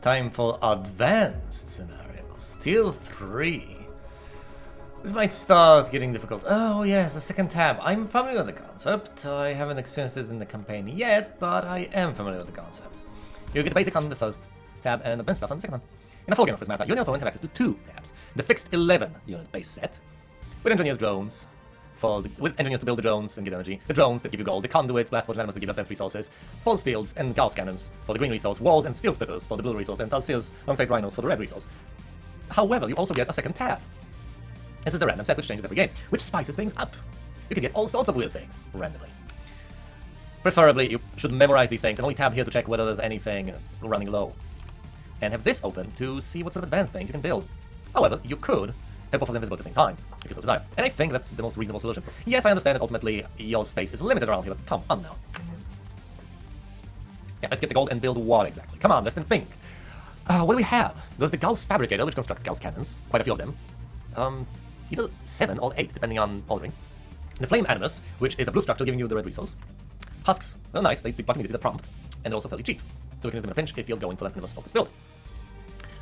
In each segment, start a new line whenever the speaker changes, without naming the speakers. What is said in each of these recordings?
Time for advanced scenarios. Tier 3. This might start getting difficult. Oh yes, the second tab. I'm familiar with the concept. I haven't experienced it in the campaign yet, but I am familiar with the concept. You get the basics on the first tab and advanced stuff on the second one. In a full game of Prismata, you and your opponent have access to 2 tabs. The fixed 11-unit base set, with engineers drones, with engineers to build the drones and get energy, the drones that give you gold, the conduit, blast forge animals that give advanced resources, false fields and gauss cannons for the green resource, walls and steel splitters for the blue resource, and talseers alongside rhinos for the red resource. However, you also get a second tab. This is the random set which changes every game, which spices things up. You can get all sorts of weird things, randomly. Preferably, you should memorize these things and only tab here to check whether there's anything running low. And have this open to see what sort of advanced things you can build. However, you could have both of them visible at the same time, if you so desire. And I think that's the most reasonable solution. Yes, I understand that ultimately your space is limited around here, but come on now. Yeah, let's get the gold and build what exactly? Come on, let's then think. What do we have? There's the Gauss Fabricator, which constructs Gauss cannons, quite a few of them. Either 7 or 8, depending on ordering. The Flame Animus, which is a blue structure giving you the red resource. Husks, they're nice, they block immediately the prompt, and they're also fairly cheap. So we can use them in a pinch if you're going for that minimalist focus build.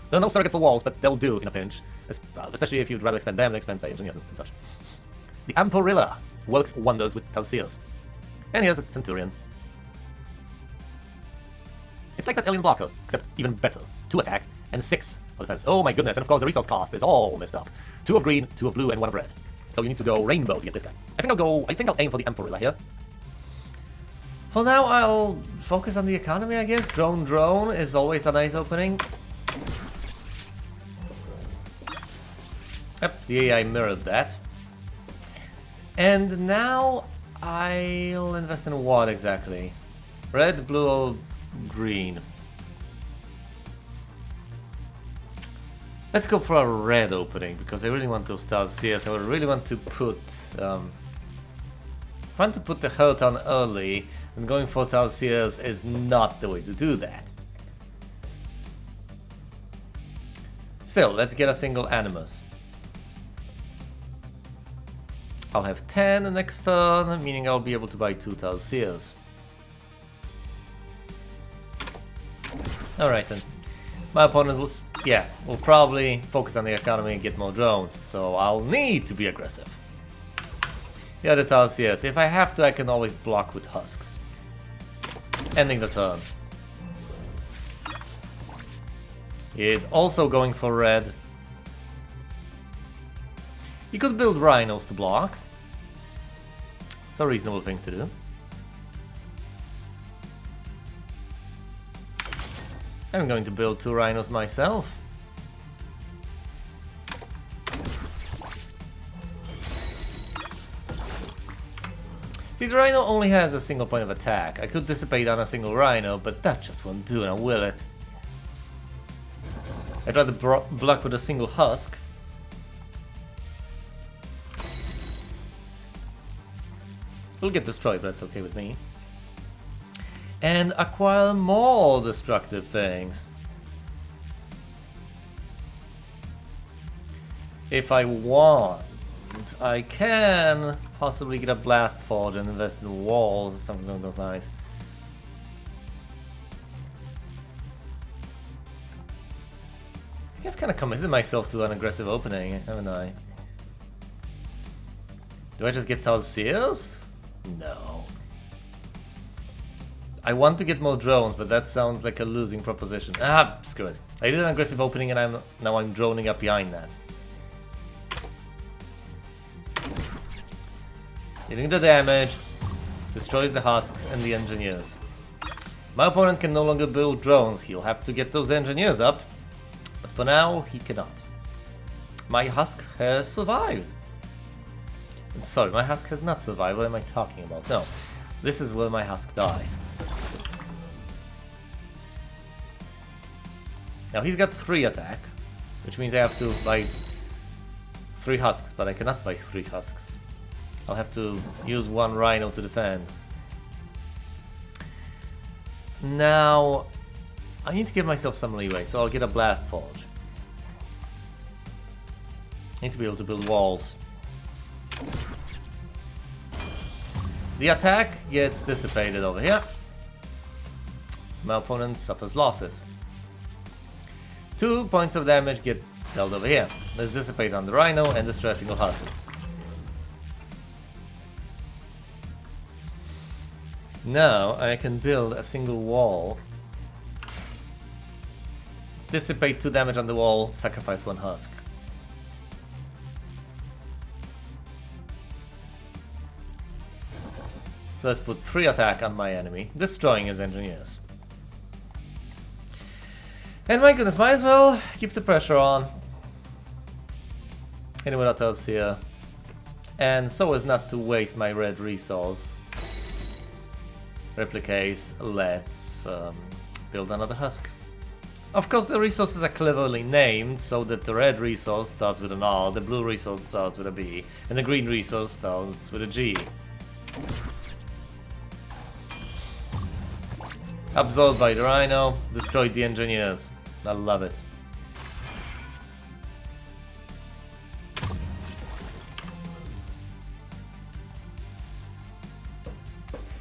There are no surrogate for walls, but they'll do in a pinch, especially if you'd rather expend them than expend, say, engineers and such. The Amporilla works wonders with talseers. And here's a Centurion. It's like that alien blocker, except even better. 2 attack and 6 for defense. Oh my goodness, and of course the resource cost is all messed up. 2 of green, 2 of blue, and 1 of red. So you need to go rainbow to get this guy. I think I'll aim for the Amporilla here. For now, I'll focus on the economy, I guess. Drone is always a nice opening. Yep, the AI mirrored that. And now I'll invest in what exactly? Red, blue, or green? Let's go for a red opening, because I really want those talseers. I really want to put the hurt on early, and going for talseers is not the way to do that. Still, let's get a single animus. I'll have 10 the next turn, meaning I'll be able to buy 2 talseers. Alright then. My opponent will probably focus on the economy and get more drones, so I'll need to be aggressive. Yeah, the talseers. If I have to, I can always block with husks. Ending the turn. He is also going for red. You could build rhinos to block. It's a reasonable thing to do. I'm going to build 2 rhinos myself. See, the rhino only has a single point of attack. I could dissipate on a single rhino, but that just won't do, and I will it. I'd rather block with a single husk. We'll get destroyed, but that's okay with me. And acquire more destructive things. If I want, I can possibly get a blast forge and invest in walls or something along those lines. I think I've kind of committed myself to an aggressive opening, haven't I? Do I just get talseers? No. I want to get more drones, but that sounds like a losing proposition. Ah, screw it. I did an aggressive opening and now I'm droning up behind that. Dealing the damage, destroys the husk and the engineers. My opponent can no longer build drones. He'll have to get those engineers up. But for now, he cannot. My husk has survived. Sorry, my husk has not survived. What am I talking about? No. This is where my husk dies. Now he's got 3 attack, which means I have to buy 3 husks, but I cannot buy 3 husks. I'll have to use 1 rhino to defend. Now, I need to give myself some leeway, so I'll get a blast forge. I need to be able to build walls. The attack gets dissipated over here. My opponent suffers losses. 2 points of damage get dealt over here. Let's dissipate on the Rhino and destroy a single husk. Now I can build a single wall. Dissipate 2 damage on the wall, sacrifice 1 husk. So let's put 3 attack on my enemy, destroying his engineers. And my goodness, might as well keep the pressure on. Anyway, what else here? And so as not to waste my red resource. Replicates, let's build another husk. Of course, the resources are cleverly named so that the red resource starts with an R, the blue resource starts with a B, and the green resource starts with a G. Absorbed by the Rhino, destroyed the engineers. I love it.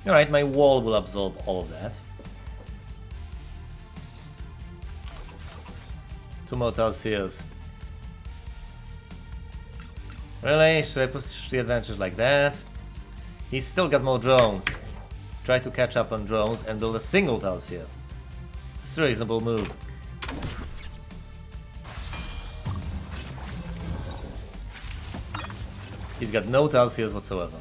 Alright, my wall will absorb all of that. 2 more Talsiers. Really? Should I push the advantage like that? He's still got more drones. Let's try to catch up on drones and build a single Talsier. It's a reasonable move. He's got no Talsiers whatsoever.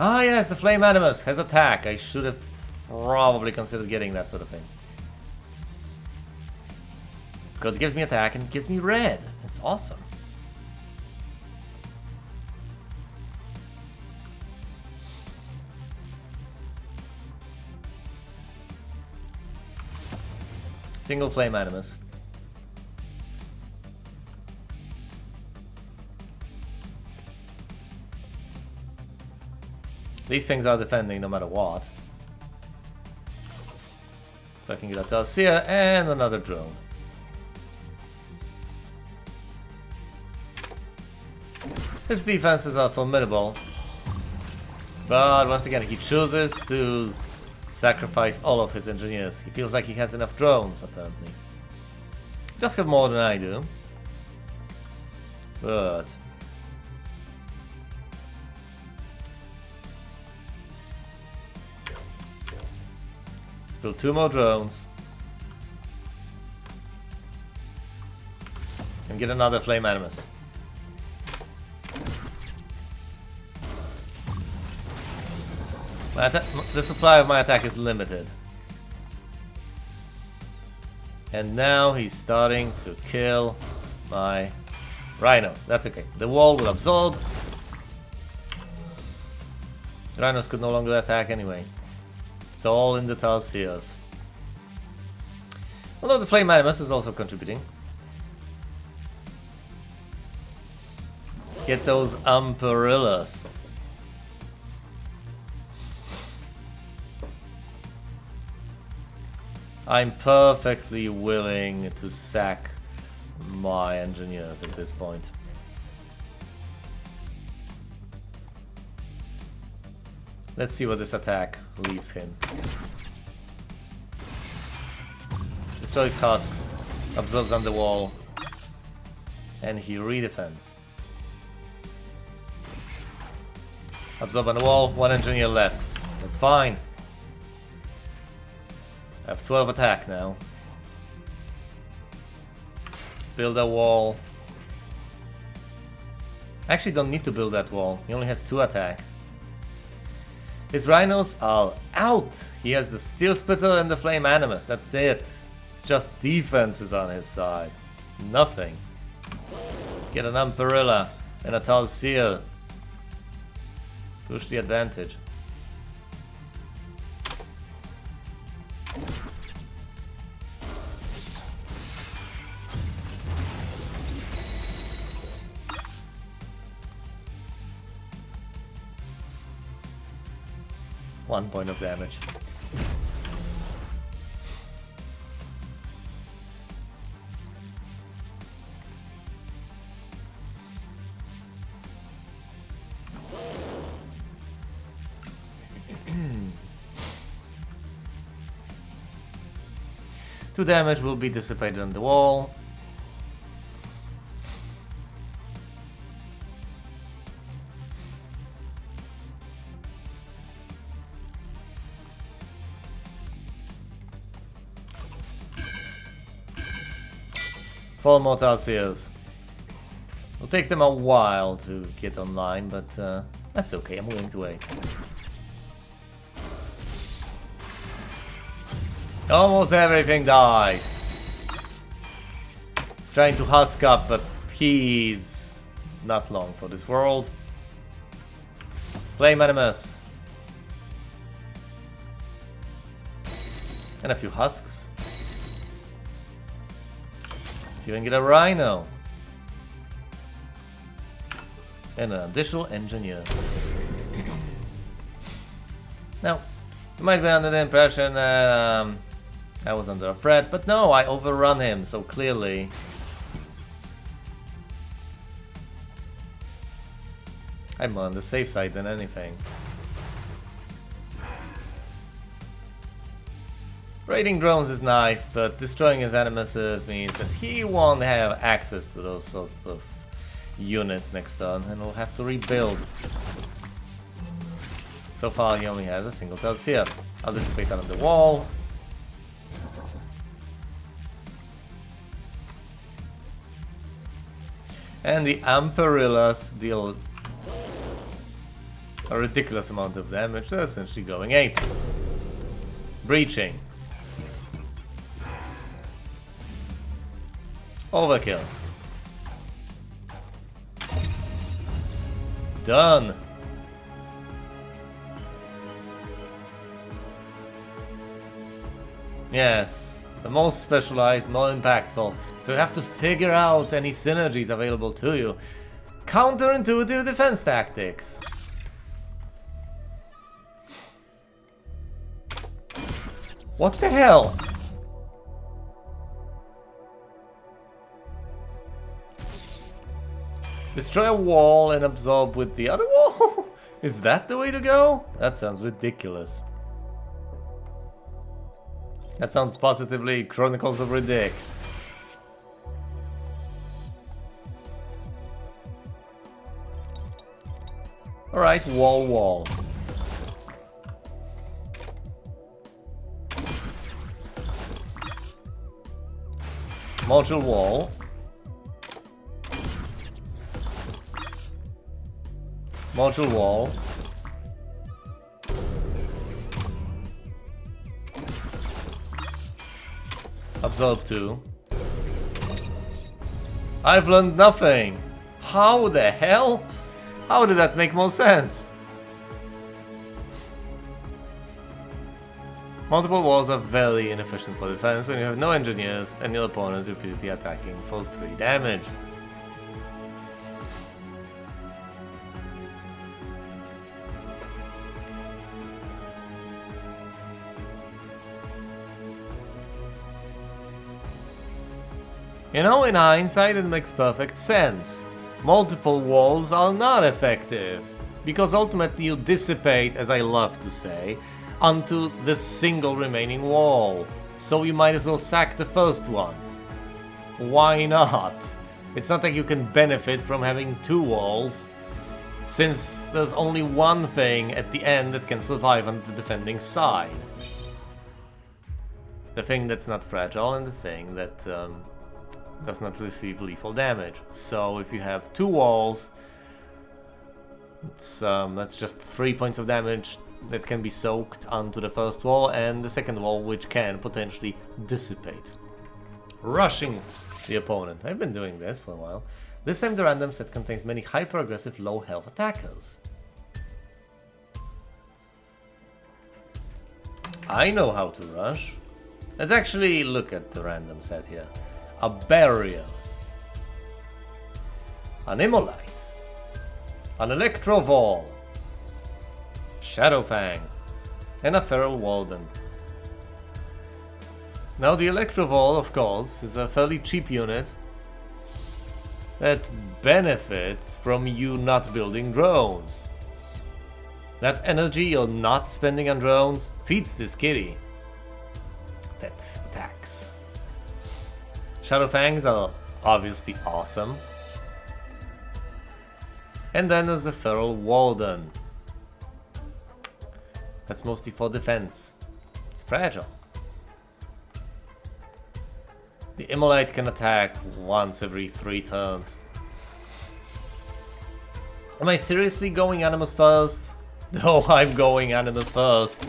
Ah yes, the Flame Animus has attack. I should have probably considered getting that sort of thing. Because it gives me attack and it gives me red. It's awesome. Single Flame Animus. These things are defending no matter what. So I can get a Talsier and another drone. His defenses are formidable. But once again, he chooses to sacrifice all of his engineers. He feels like he has enough drones, apparently. He does have more than I do. But let's build 2 more drones. And get another Flame Animus. The supply of my attack is limited. And now he's starting to kill my rhinos. That's okay. The wall will absorb. The rhinos could no longer attack anyway. It's all in the Talsiers. Although the Flame Animus is also contributing. Let's get those Umperillas. I'm perfectly willing to sack my engineers at this point. Let's see what this attack leaves him. Destroys husks, absorbs on the wall, and he redefends. Absorb on the wall, 1 engineer left. That's fine. I have 12 attack now. Let's build a wall. I actually don't need to build that wall. He only has 2 attack. His rhinos are out. He has the Steel Splitter and the Flame Animus. That's it. It's just defenses on his side. It's nothing. Let's get an Umperilla and a Talsier. Push the advantage. One point of damage. 2 damage will be dissipated on the wall. Four more Tarsiers. It'll take them a while to get online, but that's okay, I'm willing to wait. Almost everything dies. He's trying to husk up, but he's not long for this world. Flame Animus. And a few husks. See if I can get a Rhino. And an additional engineer. Now, you might be under the impression that I was under a threat, but no, I overrun him, so clearly I'm more on the safe side than anything. Raiding drones is nice, but destroying his animuses means that he won't have access to those sorts of units next turn, and will have to rebuild. So far he only has a single Tarsier. I'll dissipate on the wall. And the Amperillas deal a ridiculous amount of damage. They're essentially going ape. Breaching. Overkill. Done. Yes, the most specialized, more impactful. So you have to figure out any synergies available to you. Counterintuitive defense tactics. What the hell? Destroy a wall and absorb with the other wall? Is that the way to go? That sounds ridiculous. That sounds positively Chronicles of Riddick. Alright, wall. Module wall. Module wall. Absorb 2. I've learned nothing. How the hell? How did that make more sense? Multiple walls are very inefficient for defense when you have no engineers and your opponent is repeatedly attacking for 3 damage. You know, in hindsight it makes perfect sense. Multiple walls are not effective, because ultimately you dissipate, as I love to say, onto the single remaining wall. So you might as well sack the first one. Why not? It's not like you can benefit from having 2 walls, since there's only one thing at the end that can survive on the defending side. The thing that's not fragile and the thing that does not receive lethal damage. So if you have 2 walls, that's just 3 points of damage that can be soaked onto the first wall, and the second wall which can potentially dissipate. Rushing the opponent. I've been doing this for a while. This time the random set contains many hyper-aggressive low health attackers. I know how to rush. Let's actually look at the random set here. A barrier, an immolite, an electrovol, Shadowfang, and a feral warden. Now the electrovol, of course, is a fairly cheap unit that benefits from you not building drones. That energy you're not spending on drones feeds this kitty that attacks. Shadow Fangs are obviously awesome. And then there's the Feral Warden. That's mostly for defense. It's fragile. The Immolite can attack once every 3 turns. Am I seriously going Animus first? No, I'm going Animus first.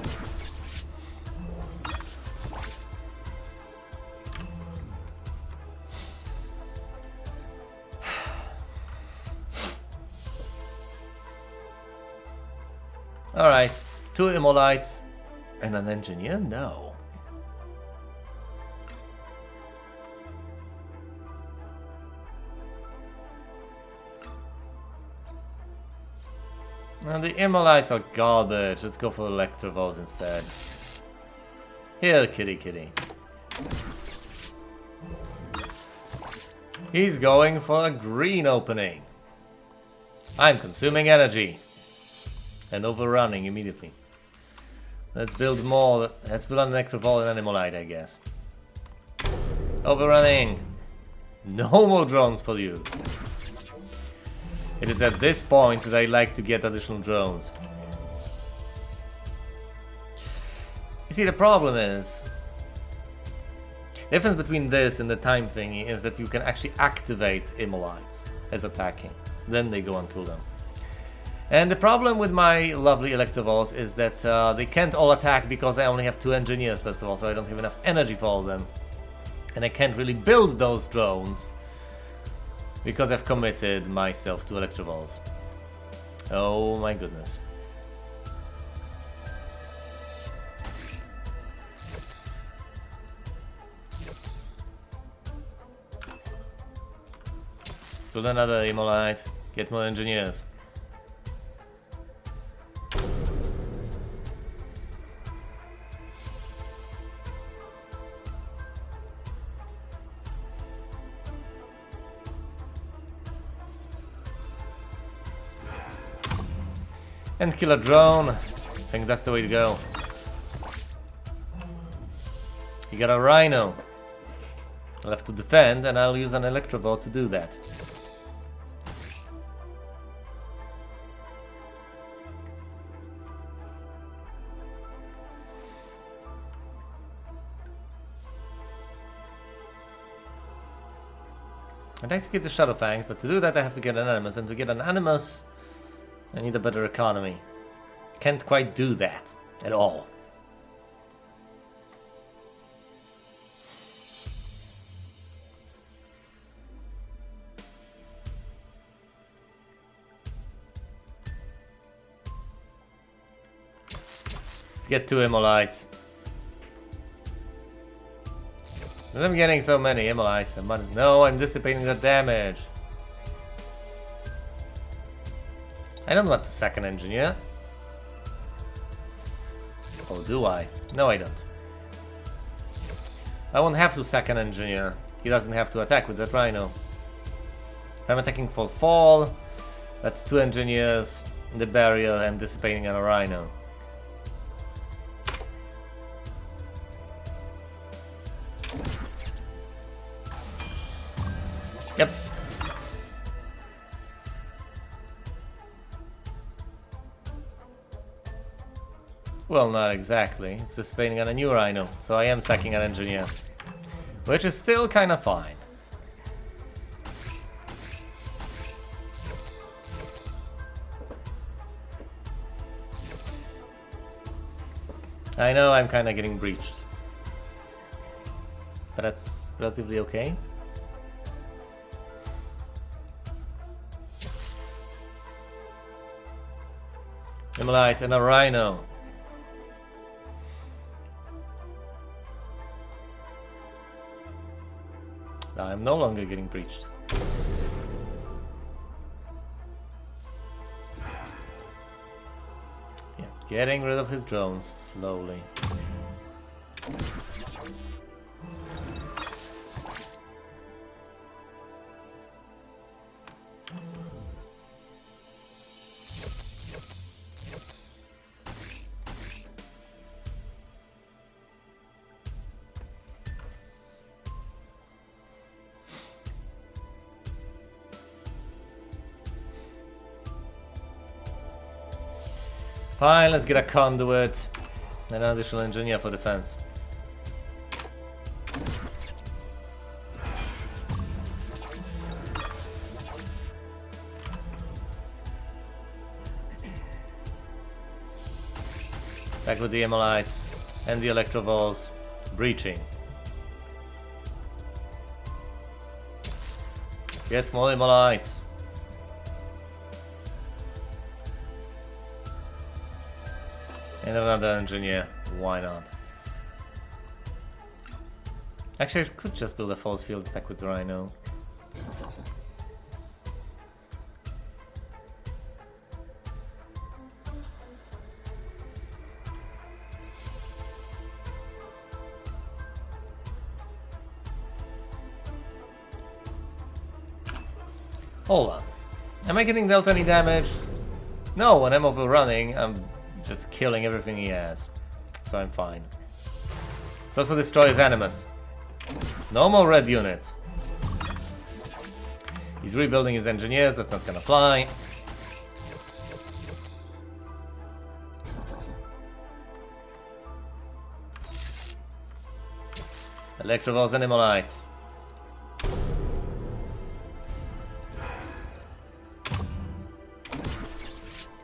Alright, 2 Immolites and an Engineer? No. And the Immolites are garbage. Let's go for Electrovores instead. Here, kitty kitty. He's going for a green opening. I'm consuming energy. And overrunning immediately. Let's build more. Let's build an Electrovore and an Immolite, I guess. Overrunning. No more drones for you. It is at this point that I like to get additional drones. You see, the problem is... the difference between this and the time thingy is that you can actually activate Immolites as attacking. Then they go on cooldown. And the problem with my lovely Electrovores is that they can't all attack because I only have 2 Engineers first of all, so I don't have enough energy for all of them. And I can't really build those drones because I've committed myself to Electrovores. Oh my goodness. Build another Immolite, get more Engineers. And kill a drone. I think that's the way to go. You got a Rhino. I'll have to defend, and I'll use an Electrovore to do that. I'd like to get the Shadow Fangs, but to do that I have to get an Animus, and to get an Animus I need a better economy. Can't quite do that at all. Let's get 2 Immolites. I'm getting so many Immolites. No, I'm dissipating the damage. I don't want to sack an Engineer. Oh, do I? No, I don't. I won't have to sack an Engineer. He doesn't have to attack with that Rhino. If I'm attacking for fall, that's 2 Engineers, the barrier, and dissipating on a Rhino. Yep. Well, not exactly. It's dissipating on a new Rhino, so I am sacking an Engineer. Which is still kind of fine. I know I'm kind of getting breached. But that's relatively okay. Immolite and a Rhino. I'm no longer getting breached. Yeah, getting rid of his drones slowly. Fine, let's get a conduit and an additional engineer for defense. Back with the Emolites and the Electrovolts. Breaching. Get more Emolites. And another engineer. Why not? Actually, I could just build a force field attack with the Rhino. Hold on. Am I getting dealt any damage? No, when I'm overrunning, I'm just killing everything he has. So I'm fine. Let's also destroy his Animus. No more red units. He's rebuilding his engineers, that's not gonna fly. Electrovolts and Emolites.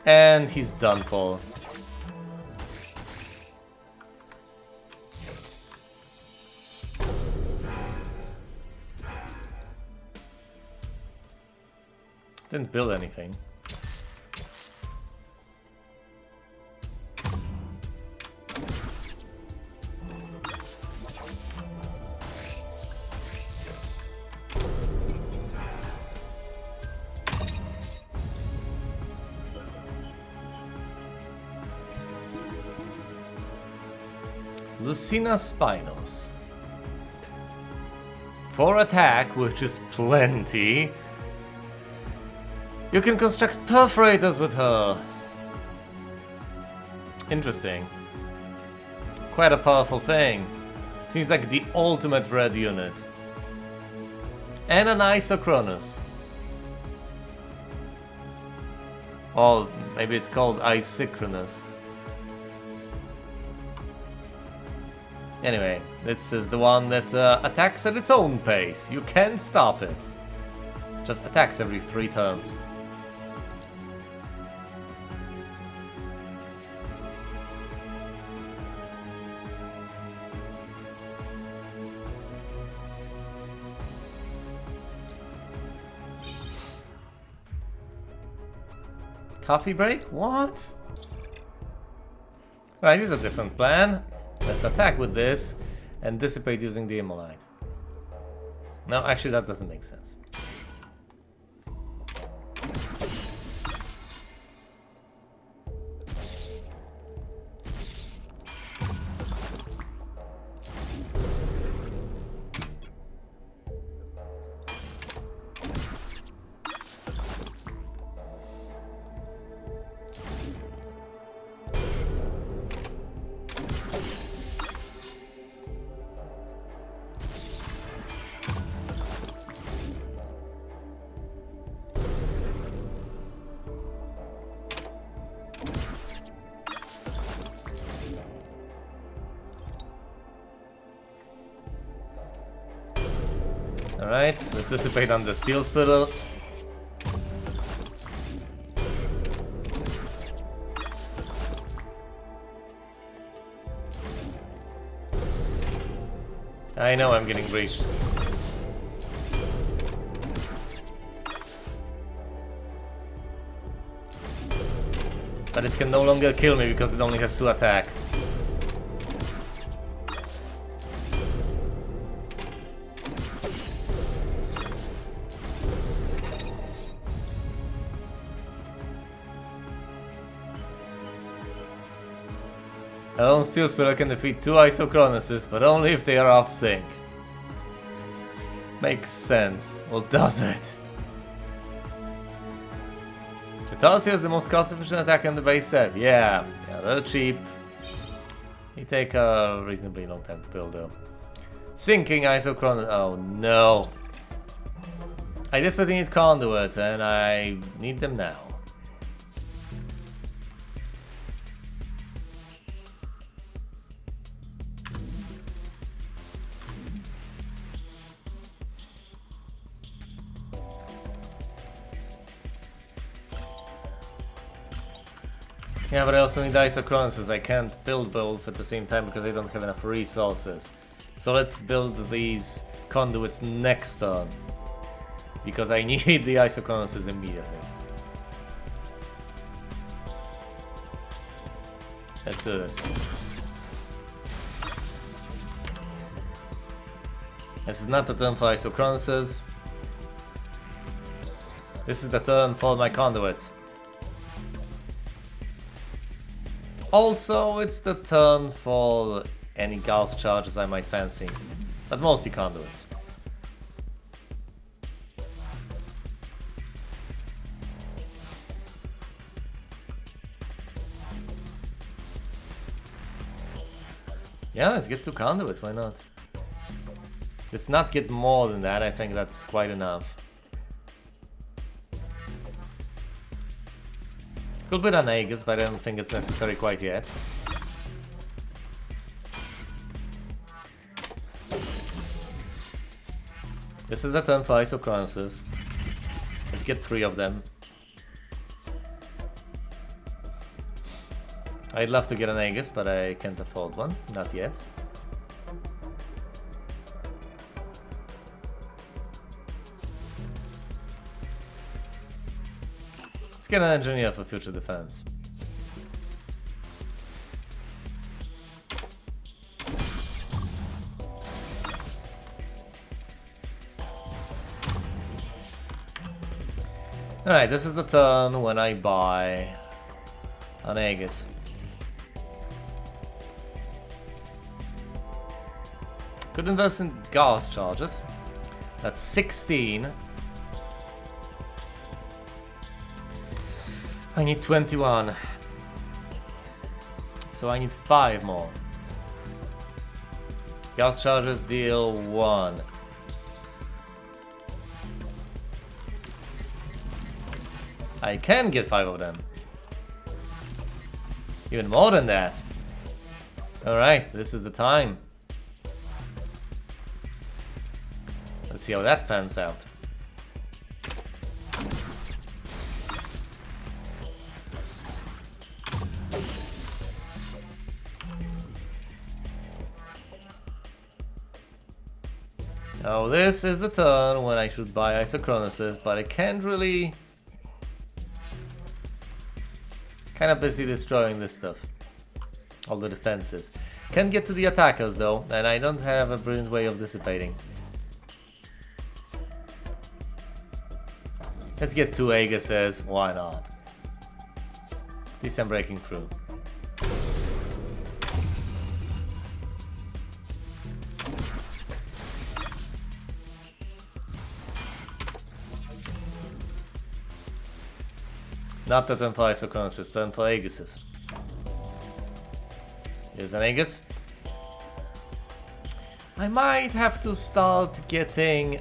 And he's done for. Didn't build anything. Lucina Spinos. 4 attack, which is plenty. You can construct perforators with her. Interesting. Quite a powerful thing. Seems like the ultimate red unit. And an Isochronous. Or maybe it's called Isochronous. Anyway, this is the one that attacks at its own pace. You can't stop it. Just attacks every 3 turns. Coffee break? What? Right, this is a different plan. Let's attack with this and dissipate using the Immolite. No, actually that doesn't make sense. Alright, let's dissipate on the steel spittle. I know I'm getting breached. But it can no longer kill me because it only has 2 attack. A lone steel spittle can defeat 2 Isochronuses, but only if they are off sync. Makes sense. Well, does it? Vitalis has the most cost-efficient attack in the base set. Yeah, they're cheap. They take a reasonably long time to build though. Sinking Isochronus. Oh no. I desperately need conduits and I need them now. Yeah, but I also need isochronosis. I can't build both at the same time because I don't have enough resources. So let's build these conduits next turn. Because I need the isochronosis immediately. Let's do this. This is not the turn for isochronosis. This is the turn for my conduits. Also, it's the turn for any Gauss charges I might fancy, but mostly conduits. Yeah, let's get 2 conduits, why not? Let's not get more than that, I think that's quite enough. Could be an Aegis, but I don't think it's necessary quite yet. This is the turn for isochronosis. Let's get 3 of them. I'd love to get an Aegis, but I can't afford one. Not yet. Let's get an engineer for future defense. Alright, this is the turn when I buy an Aegis. Could invest in Gauss charges. That's 16. I need 21. So I need 5 more. Gauss charges deal 1. I can get 5 of them. Even more than that. Alright, this is the time. Let's see how that pans out. Now this is the turn when I should buy isochronosis, but I can't really... Kinda busy destroying this stuff. All the defenses. Can't get to the attackers though, and I don't have a brilliant way of dissipating. Let's get 2 Aegises, why not? At least I'm breaking through. Not the turn for isochronosis, turn for Aegises. Here's an Aegis. I might have to start getting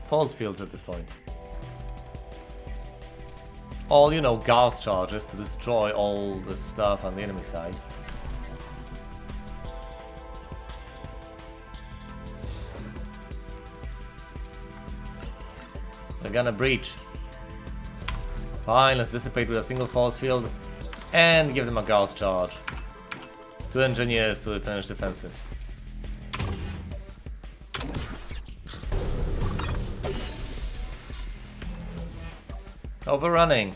force fields at this point. All, you know, Gauss charges to destroy all the stuff on the enemy side. They're gonna breach. Fine, let's dissipate with a single force field and give them a Gauss charge. 2 engineers to replenish defenses. Overrunning.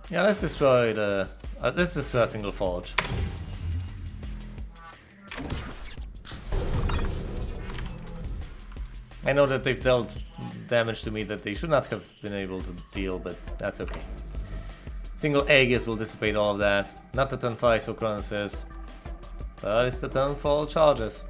Yeah, let's destroy the... let's destroy a single forge. I know that they've dealt damage to me that they should not have been able to deal, but that's okay. Single Aegis will dissipate all of that. Not the turn for isochronosis, but it's the turn for all charges.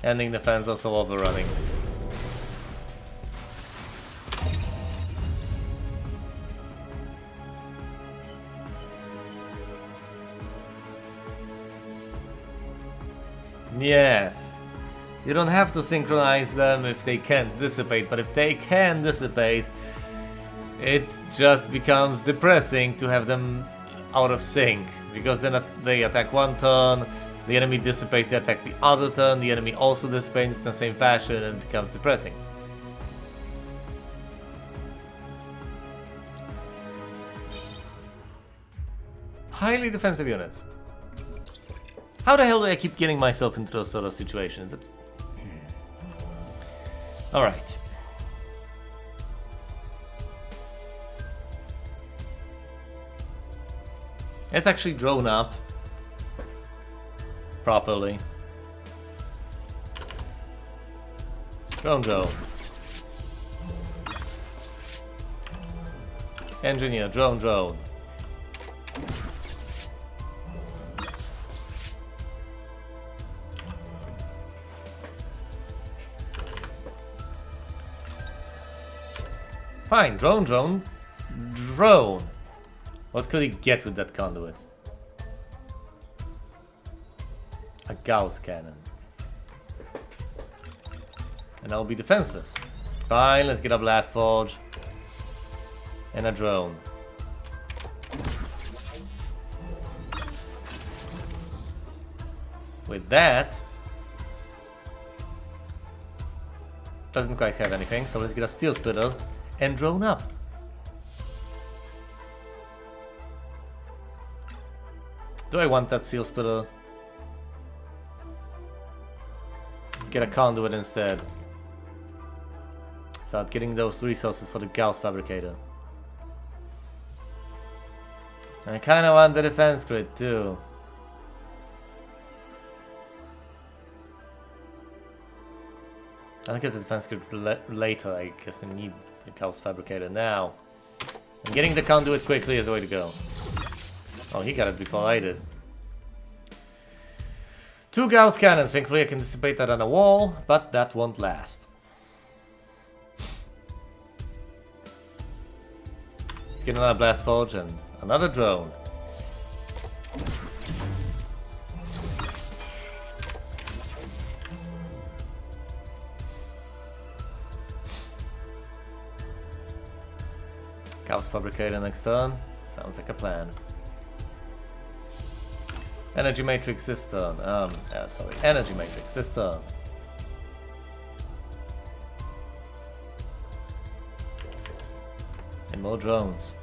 Ending defense, also overrunning. Yes. You don't have to synchronize them if they can't dissipate, but if they can dissipate, it just becomes depressing to have them out of sync. Because then they attack one turn, the enemy dissipates, they attack the other turn, the enemy also dissipates in the same fashion, and it becomes depressing. Highly defensive units. How the hell do I keep getting myself into those sort of situations? That's... Alright. It's actually drawn up properly. Drone. Engineer, drone. Fine, drone. What could he get with that conduit? A Gauss cannon. And I'll be defenseless. Fine, let's get a blast forge. And a drone. With that... Doesn't quite have anything, so let's get a steel splitter and drone up. Do I want that steel splitter? Let's get a conduit instead. Start getting those resources for the Gauss fabricator. I kinda want the defense grid too. I'll get the defense grid later. I guess I need the Gauss fabricator now. And getting the conduit quickly is the way to go. Oh, he got it before I did. 2 Gauss cannons. Thankfully I can dissipate that on a wall, but that won't last. Let's get another blast forge and another drone. Gauss fabricator next turn. Sounds like a plan. Energy matrix this turn. Energy matrix this turn. And more drones.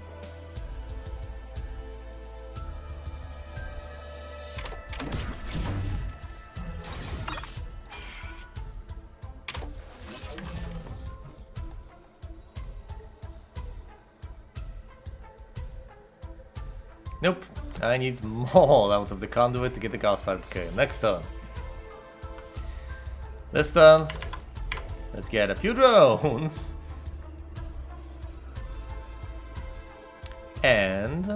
Nope. I need more out of the conduit to get the Gauss fabricator. Next turn. This turn, let's get a few drones. And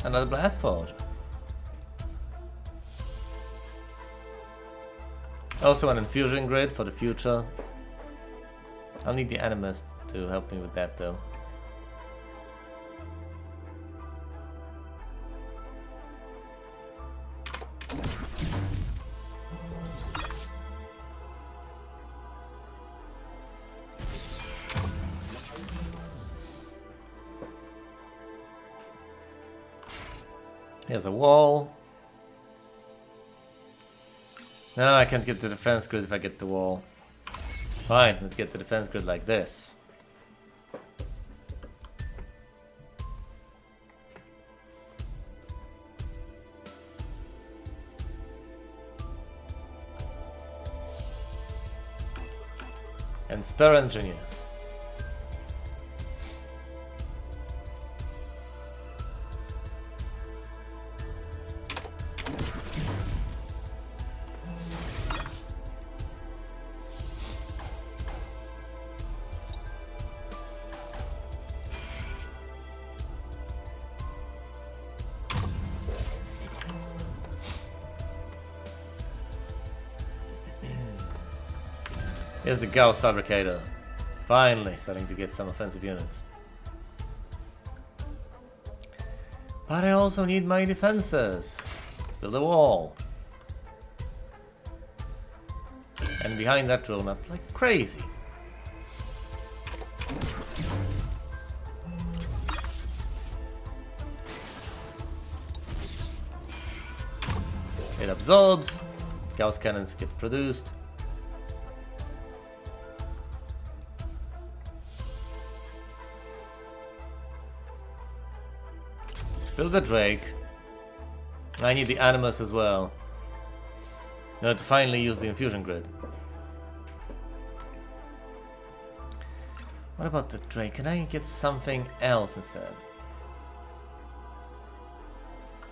another blast forge. Also an infusion grid for the future. I'll need the animist to help me with that though. Here's a wall. No, I can't get the defense grid if I get the wall. Fine, let's get the defense grid like this. And spare engineers. Here's the Gauss Fabricator. Finally starting to get some offensive units. But I also need my defenses. Let's build a wall. And behind that drone up like crazy. It absorbs. Gauss cannons get produced. Build the Drake. I need the Animus as well. In order to finally use the infusion grid. What about the Drake? Can I get something else instead?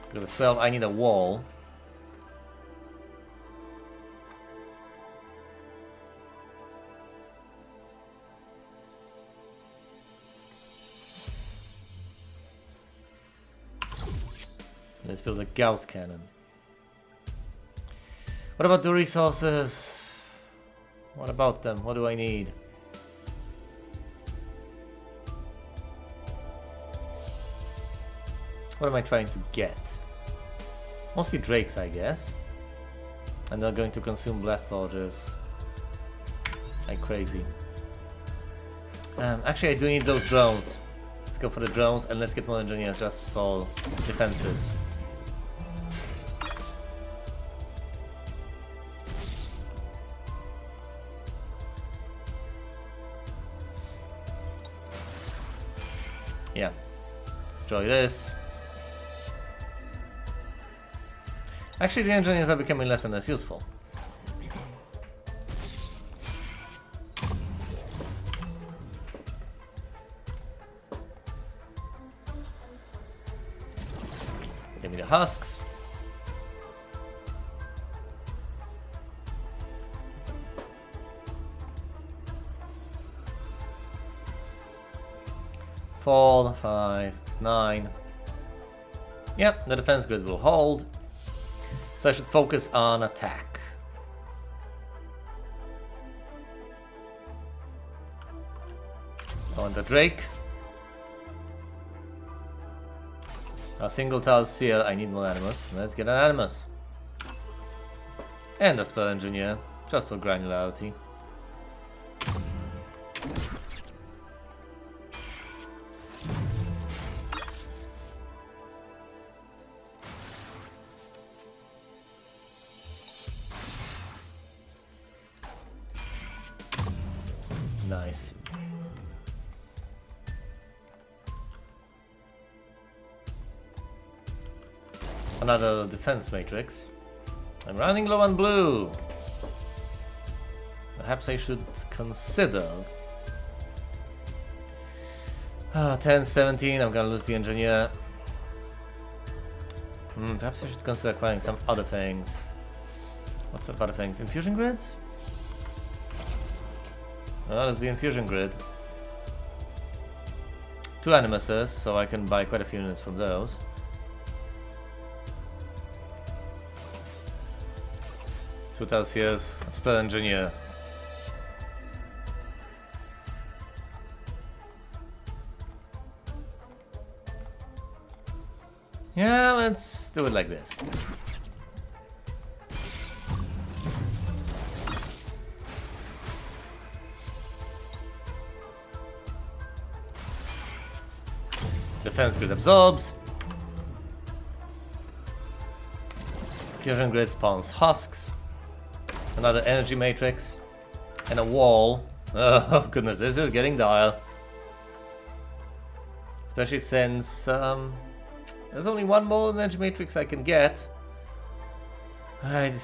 Because at 12 I need a wall. Let's build a Gauss cannon. What about the resources? What about them? What do I need? What am I trying to get? Mostly Drakes, I guess. And they're going to consume Blast Forges like crazy. Actually, I do need those drones. Let's go for the drones and let's get more engineers just for defenses. Yeah. Destroy this. Actually, the engineers are becoming less and less useful. Give me the husks. Four, 5, 9. Yep, the defense grid will hold. So I should focus on attack. On the Drake. A single tile seal, I need more Animus. Let's get an Animus. And a Spell Engineer, just for granularity. Nice. Another defense matrix. I'm running low on blue. Perhaps I should consider 10, 17, I'm gonna lose the engineer. Perhaps I should consider acquiring some other things. What sort of other things? Infusion grids? Oh, there's the infusion grid. 2 Animuses, so I can buy quite a few units from those. Two Talsiers, a Spell Engineer. Yeah, let's do it like this. Defense grid absorbs. Fusion grid spawns husks. Another energy matrix. And a wall. Oh goodness, this is getting dire. Especially since there's only one more energy matrix I can get. I'd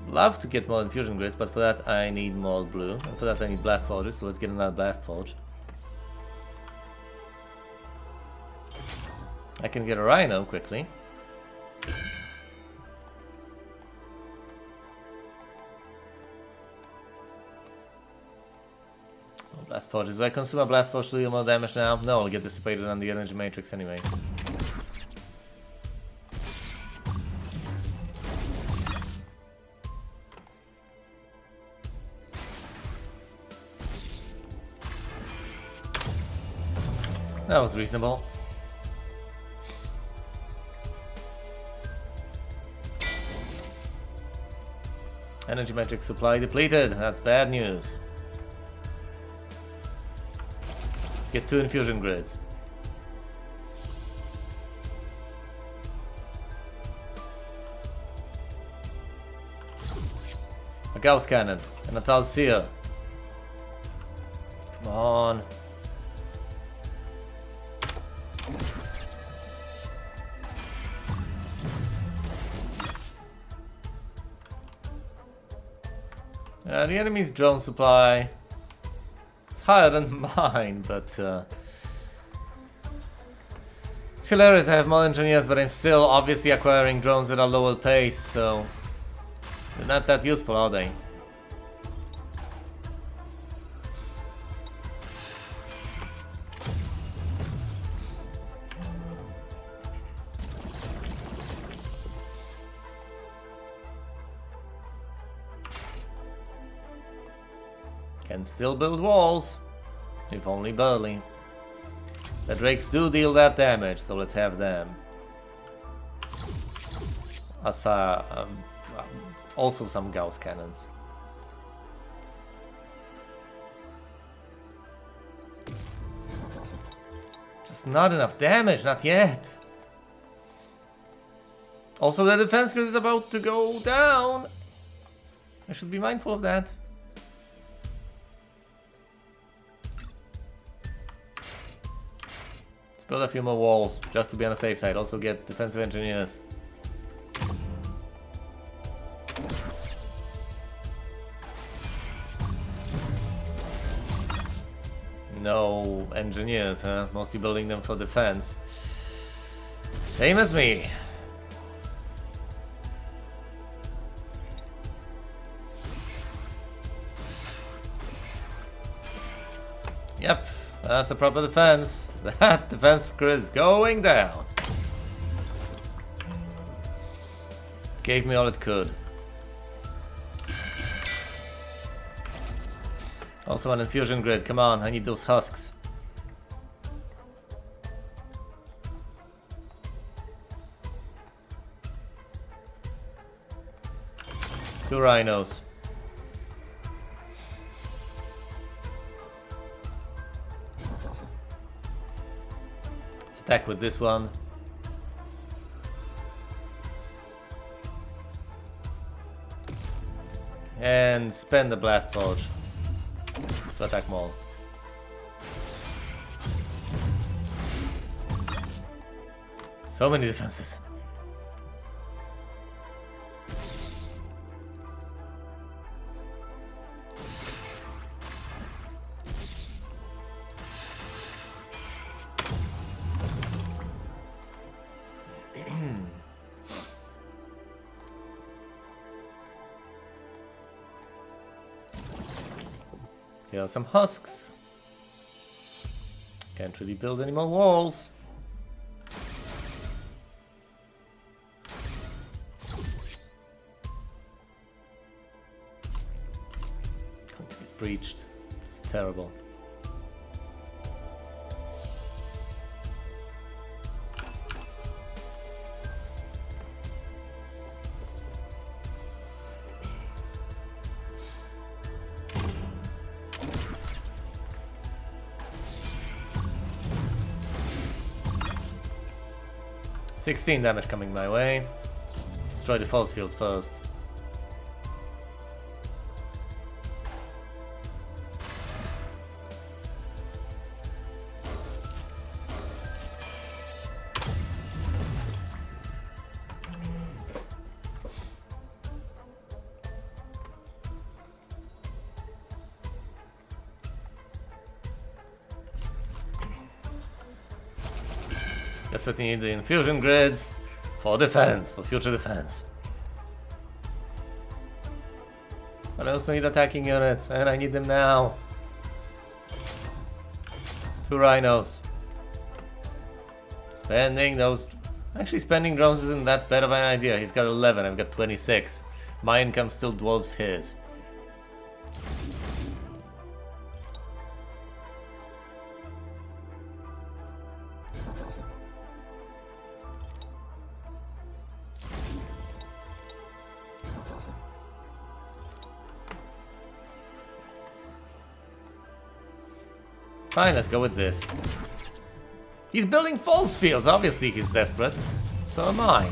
love to get more infusion grids, but for that I need more blue. And for that I need blast forges, so let's get another blast forge. I can get a rhino quickly. Oh, blast forges. Do I consume a blast forge to deal more damage now? No, I'll get dissipated on the energy matrix anyway. That was reasonable. Energy metric supply depleted. That's bad news. Let's get 2 infusion grids. A Gauss cannon and a Tal Seer. Come on. The enemy's drone supply is higher than mine, but it's hilarious. I have more engineers, but I'm still obviously acquiring drones at a lower pace, so they're not that useful, are they? Can still build walls, if only barely. The drakes do deal that damage, so let's have them. Also some Gauss cannons. Just not enough damage, not yet. Also, the defense grid is about to go down. I should be mindful of that. Build a few more walls, just to be on the safe side. Also get defensive engineers. No engineers, huh? Mostly building them for defense. Same as me. Yep. That's a proper defense. That defense grid is going down. Gave me all it could. Also an infusion grid. Come on, I need those husks. Two rhinos. Attack with this one. And spend the blast forge to attack Maul. So many defenses. Here are some husks. Can't really build any more walls. Going to get breached. It's terrible. $16 damage coming my way. Destroy the force fields first. Desperately need the infusion grids for defense, for future defense. But I also need attacking units, and I need them now. 2 rhinos. Spending those... Actually, spending drones isn't that bad of an idea. He's got 11, I've got 26. My income still dwarfs his. Fine, let's go with this. He's building false fields. Obviously he's desperate. So am I.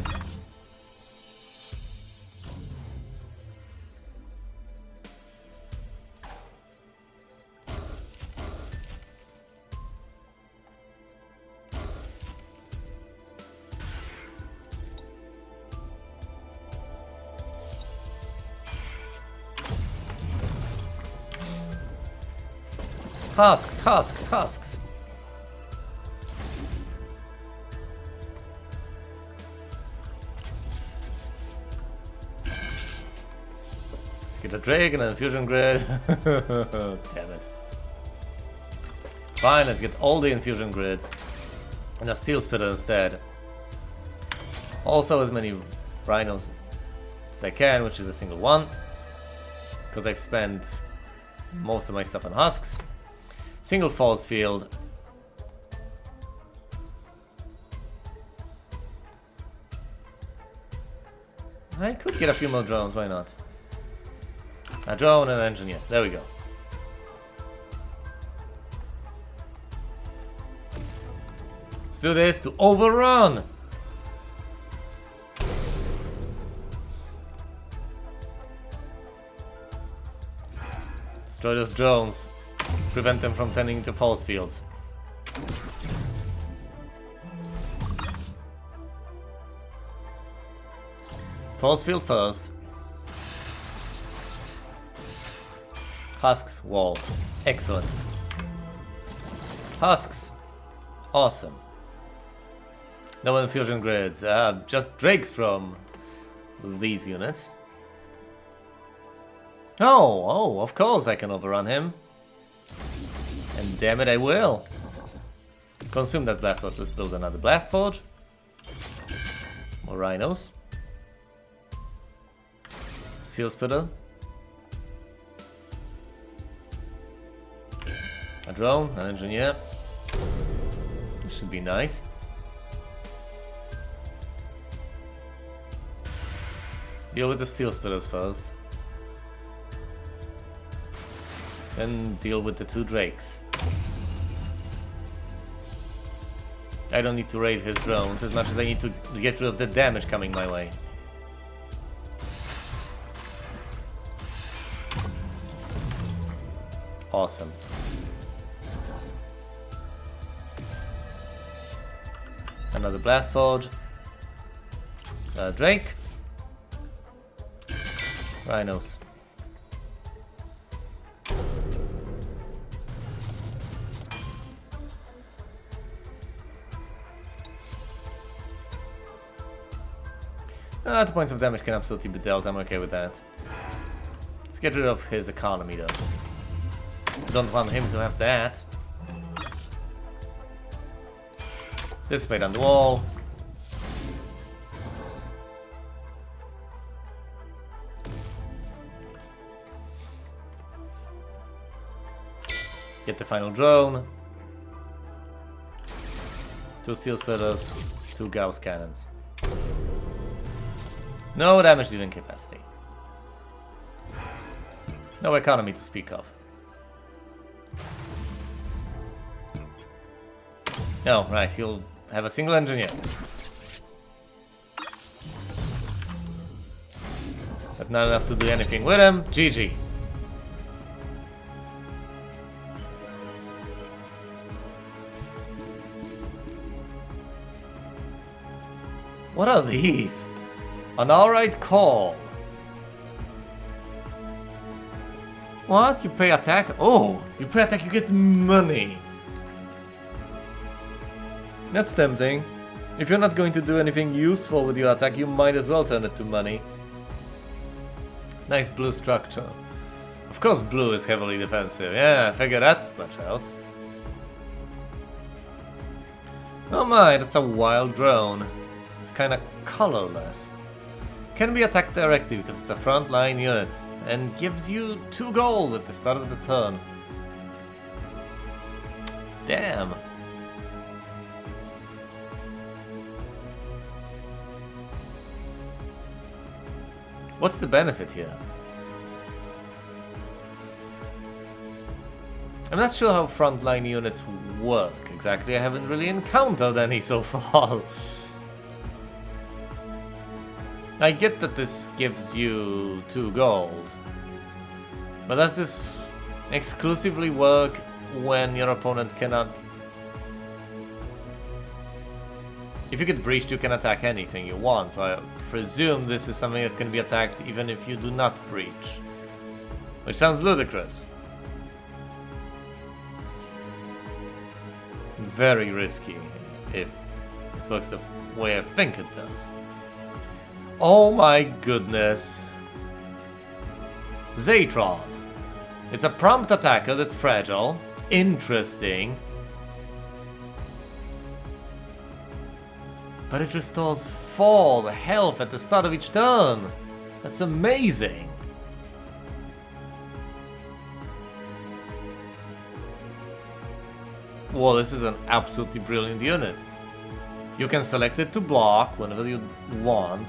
Husks, husks, husks. Let's get a Drake and an infusion grid. Damn it. Fine, let's get all the infusion grids and a steel spitter instead. Also as many rhinos as I can, which is a single one. Because I've spent most of my stuff on husks. Single false field. I could get a few more drones, why not? A drone and an engineer. There we go. Let's do this to overrun! Destroy those drones. Prevent them from turning into false fields. False field first. Husks, wall. Excellent. Husks. Awesome. No infusion grids. Just Drakes from these units. Oh, of course I can overrun him. And damn it, I will. Consume that blast forge. Let's build another blast forge. More rhinos. Steel splitter. A drone, an engineer. This should be nice. Deal with the steel splitters first. Then deal with the two Drakes. I don't need to raid his drones as much as I need to get rid of the damage coming my way. Awesome. Another blast forge. Drake. Rhinos. The points of damage can absolutely be dealt, I'm okay with that. Let's get rid of his economy though. Don't want him to have that. Dissipate on the wall. Get the final drone. 2 steel splitters, 2 Gauss cannons. No damage dealing capacity. No economy to speak of. No, right, he'll have a single engineer. But not enough to do anything with him. GG. What are these? An alright call. What? You pay attack? Oh, you pay attack, you get money. That's tempting. If you're not going to do anything useful with your attack, you might as well turn it to money. Nice blue structure. Of course blue is heavily defensive. Yeah, I figured that much out. Oh my, that's a wild drone. It's kinda colorless. Can be attacked directly because it's a frontline unit and gives you 2 gold at the start of the turn. Damn. What's the benefit here? I'm not sure how frontline units work exactly. I haven't really encountered any so far. I get that this gives you 2 gold. But does this exclusively work when your opponent cannot... If you get breached, you can attack anything you want, so I presume this is something that can be attacked even if you do not breach. Which sounds ludicrous. Very risky, if it works the way I think it does. Oh my goodness. Zatron. It's a prompt attacker that's fragile. Interesting. But it restores 4 health at the start of each turn. That's amazing. Well, this is an absolutely brilliant unit. You can select it to block whenever you want,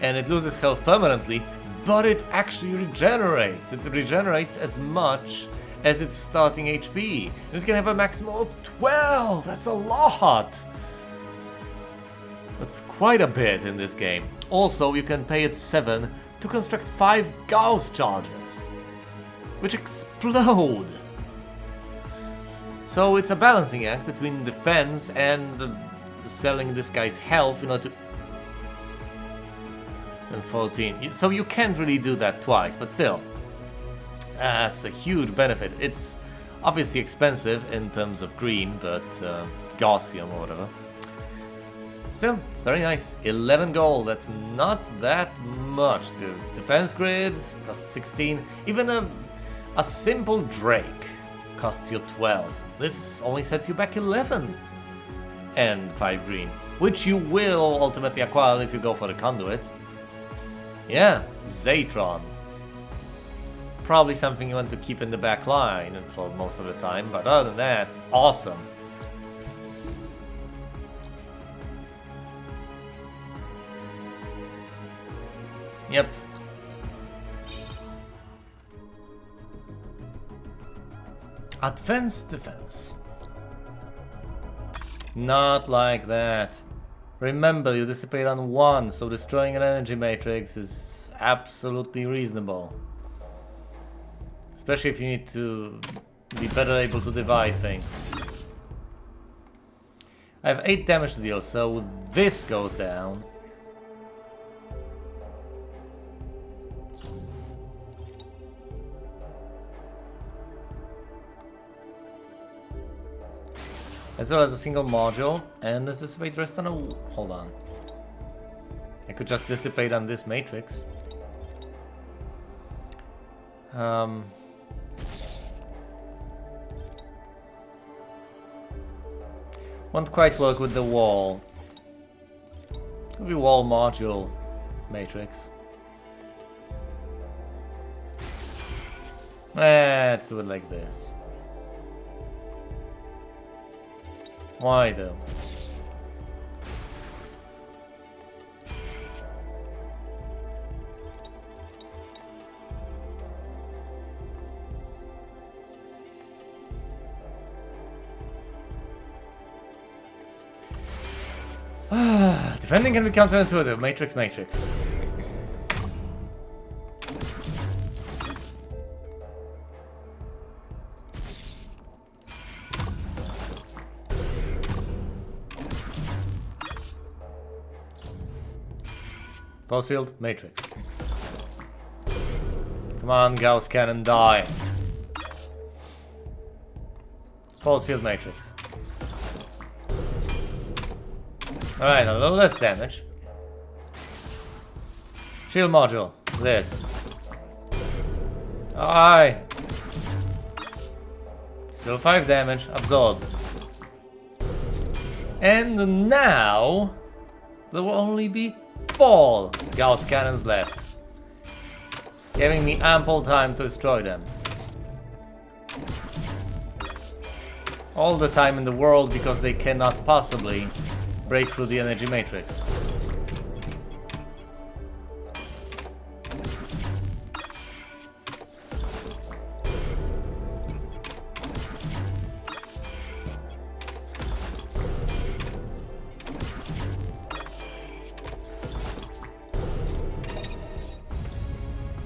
and it loses health permanently, but it actually regenerates. It regenerates as much as its starting HP. And it can have a maximum of 12! That's a lot! That's quite a bit in this game. Also, you can pay it 7 to construct 5 Gauss charges, which explode! So it's a balancing act between defense and selling this guy's health in order to... And 14. So you can't really do that twice, but still. That's a huge benefit. It's obviously expensive in terms of green, but Gaussium or whatever. Still, it's very nice. 11 gold, that's not that much. The defense grid costs 16. Even a simple Drake costs you 12. This only sets you back 11. And 5 green, which you will ultimately acquire if you go for the conduit. Yeah, Zatron. Probably something you want to keep in the back line for most of the time, but other than that, awesome. Yep. Advanced defense. Not like that. Remember, you dissipate on 1, so destroying an energy matrix is absolutely reasonable. Especially if you need to be better able to divide things. I have 8 damage to deal, so this goes down. As well as a single module, and this dissipate rest on a... Hold on. I could just dissipate on this matrix. Won't quite work with the wall. Could be wall module matrix. Let's do it like this. Why though? Defending can be counterintuitive. Matrix, matrix. Force field, matrix. Come on, Gauss cannon, die. Force field, matrix. Alright, a little less damage. Shield module, this. Aye. Still 5 damage, absorbed. And now there will only be 4 Gauss cannons left, giving me ample time to destroy them. All the time in the world, because they cannot possibly break through the energy matrix.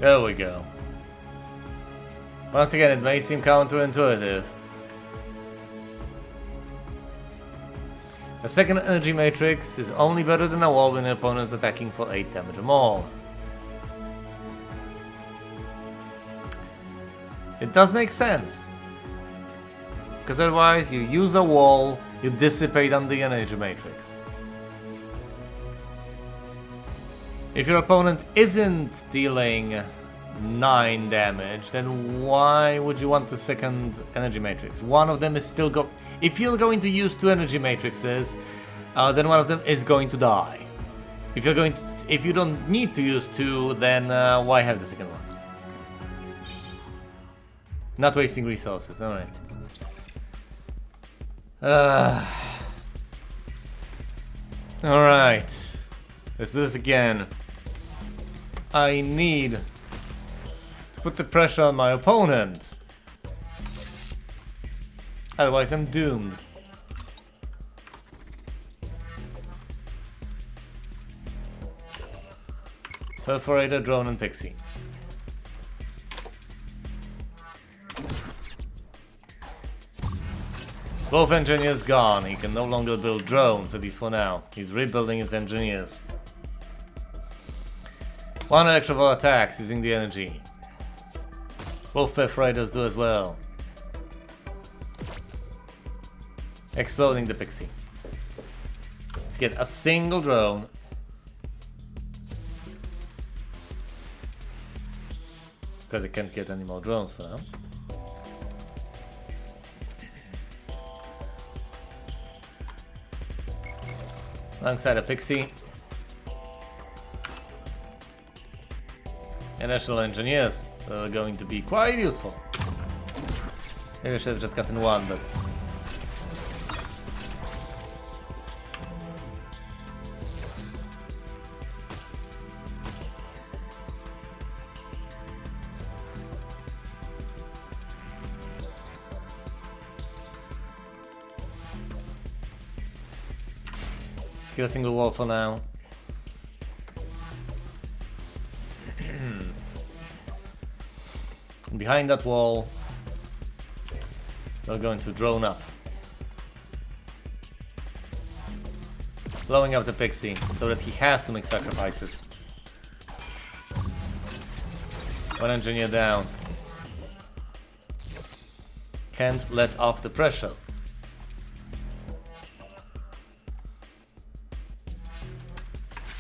There we go. Once again, it may seem counterintuitive. A second energy matrix is only better than a wall when the opponent is attacking for 8 damage or more. It does make sense. Because otherwise you use a wall, you dissipate on the energy matrix. If your opponent isn't dealing 9 damage, then why would you want the second energy matrix? One of them is still if you're going to use 2 energy matrices, then one of them is going to die. If you don't need to use 2, then why have the second one? Not wasting resources, alright. Alright. Let's do this again. I need to put the pressure on my opponent. Otherwise I'm doomed. Perforator, drone and pixie. Both engineers gone. He can no longer build drones, at least for now. He's rebuilding his engineers. 1 extra ball attacks using the energy. Both perforators do as well. Exploding the pixie. Let's get a single drone. Because I can't get any more drones for now. Alongside a pixie. And national engineers are going to be quite useful. Maybe I should have just gotten 1, but... Let's get a single wall for now. And behind that wall, we're going to drone up. Blowing up the pixie so that he has to make sacrifices. 1 engineer down. Can't let off the pressure.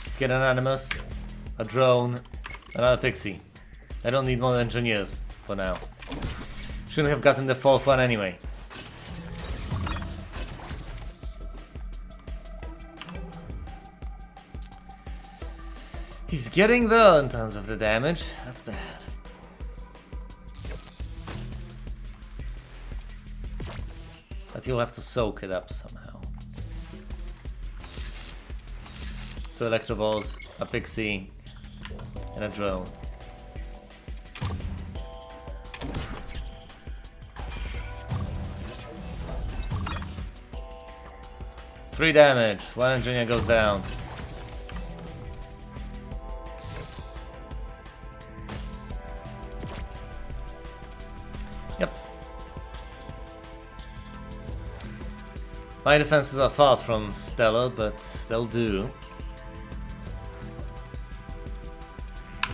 Let's get an animus, a drone, another pixie. I don't need more engineers for now. Shouldn't have gotten the 4th one anyway. He's getting there in terms of the damage. That's bad. But he'll have to soak it up somehow. 2 electro balls, a pixie, and a drone. Three damage. 1 engineer goes down. Yep. My defenses are far from stellar, but they'll do.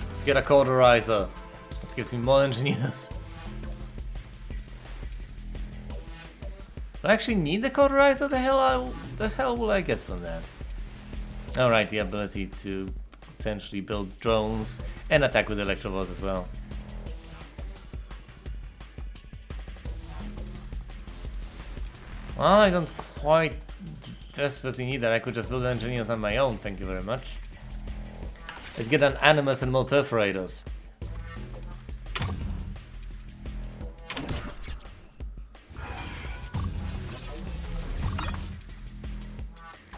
Let's get a cauterizer. That gives me more engineers. Do I actually need the cauterizer? The hell will I get from that? Alright, the ability to potentially build drones and attack with electro balls as well. Well, I don't quite desperately need that. I could just build engineers on my own, thank you very much. Let's get an animus and more perforators.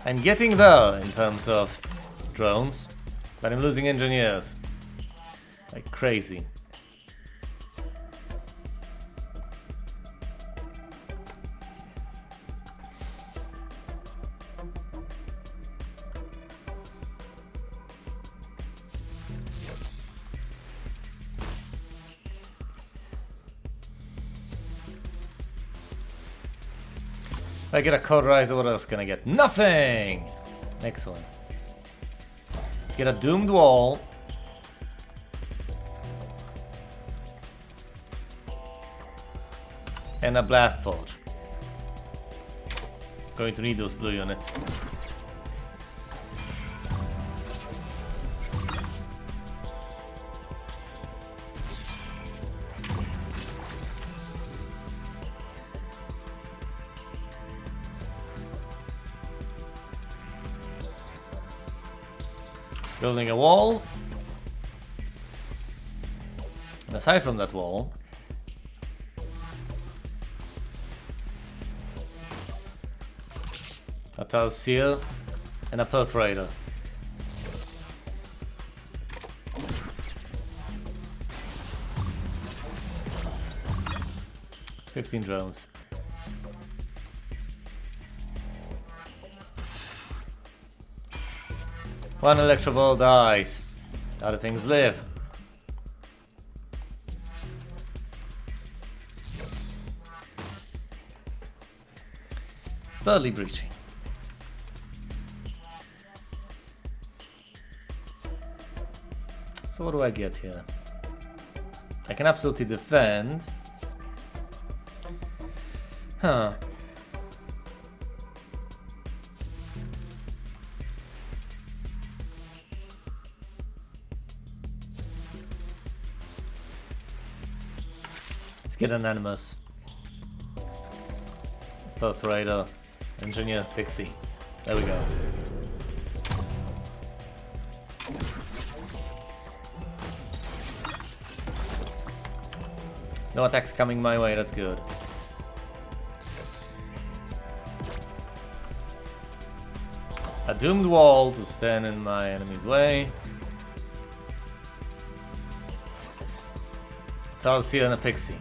I'm getting there in terms of drones, but I'm losing engineers like crazy. I get a Coderizer, what else can I get? Nothing! Excellent. Let's get a Doomed Wall. And a Blast Forge. Going to need those blue units. Building a wall. And aside from that wall, a tile seal and a perforator. $15 drones. One electro ball dies. Other things live. Barely breaching. So what do I get here? I can absolutely defend. Huh. Let's get an Animus. Perforator. Engineer. Pixie. There we go. No attacks coming my way, that's good. A doomed wall to stand in my enemy's way. Tile seal and a pixie.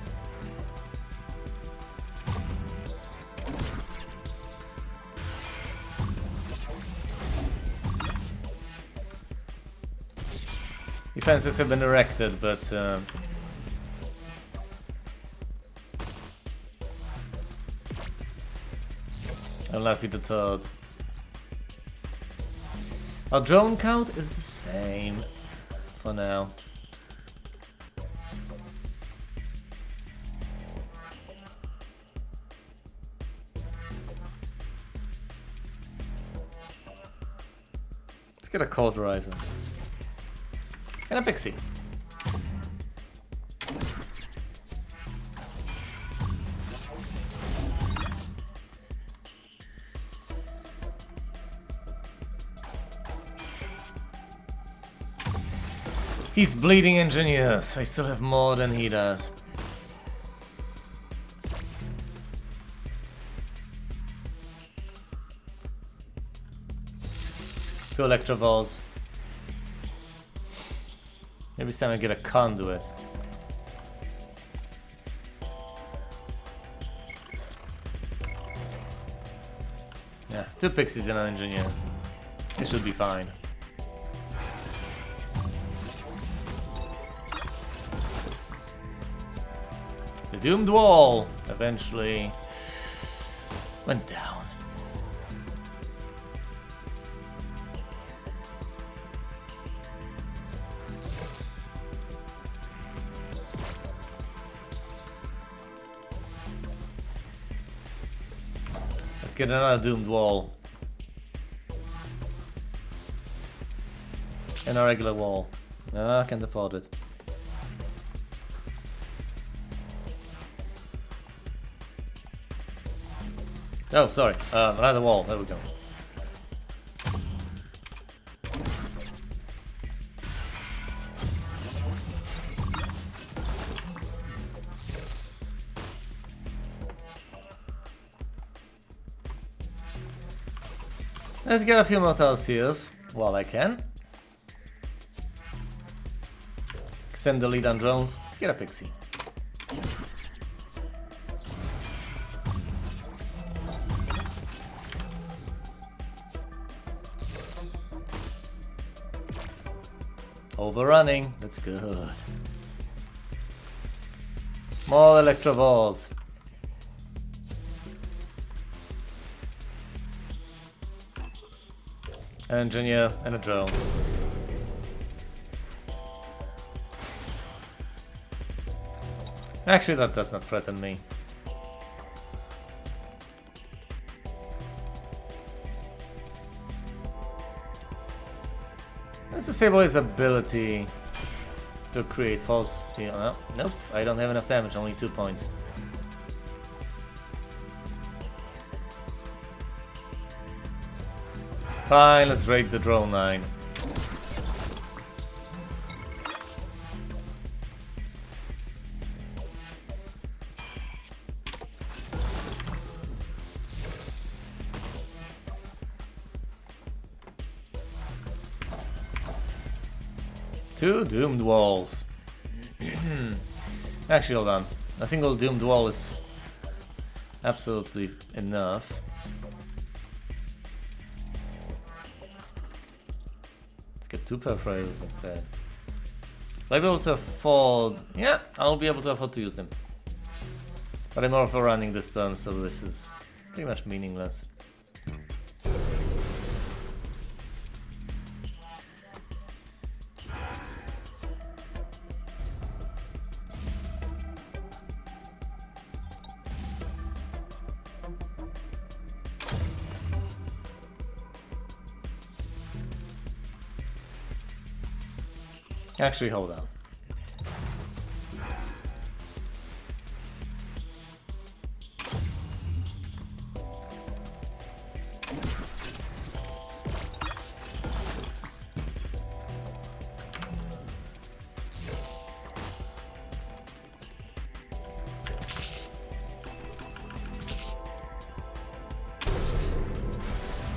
Defenses have been erected, but I'll not be deterred. Our drone count is the same for now. Let's get a Coderizer. And a Pixie. He's bleeding engineers. I still have more than he does. Two Electroballs. Maybe it's time I get a conduit. Yeah, two Pixies and an engineer. This should be fine. The doomed wall eventually went down. Let's get another doomed wall. And a regular wall. No, I can't afford it. Oh, sorry. Another wall. There we go. Let's get a few more tile seals while I can. Extend the lead on drones. Get a Pixie. Overrunning, that's good. More electro balls. An engineer and a drone. Actually, that does not threaten me. Let's disable his ability to create false... nope, I don't have enough damage, only 2 points. Fine, let's raid the drone 9. Two doomed walls. Actually, hold on. A single doomed wall is absolutely enough. Let's get 2 perforators instead. Will I be able to afford... Yeah, I'll be able to afford to use them. But I'm more for running this turn, so this is pretty much meaningless. Actually, hold on.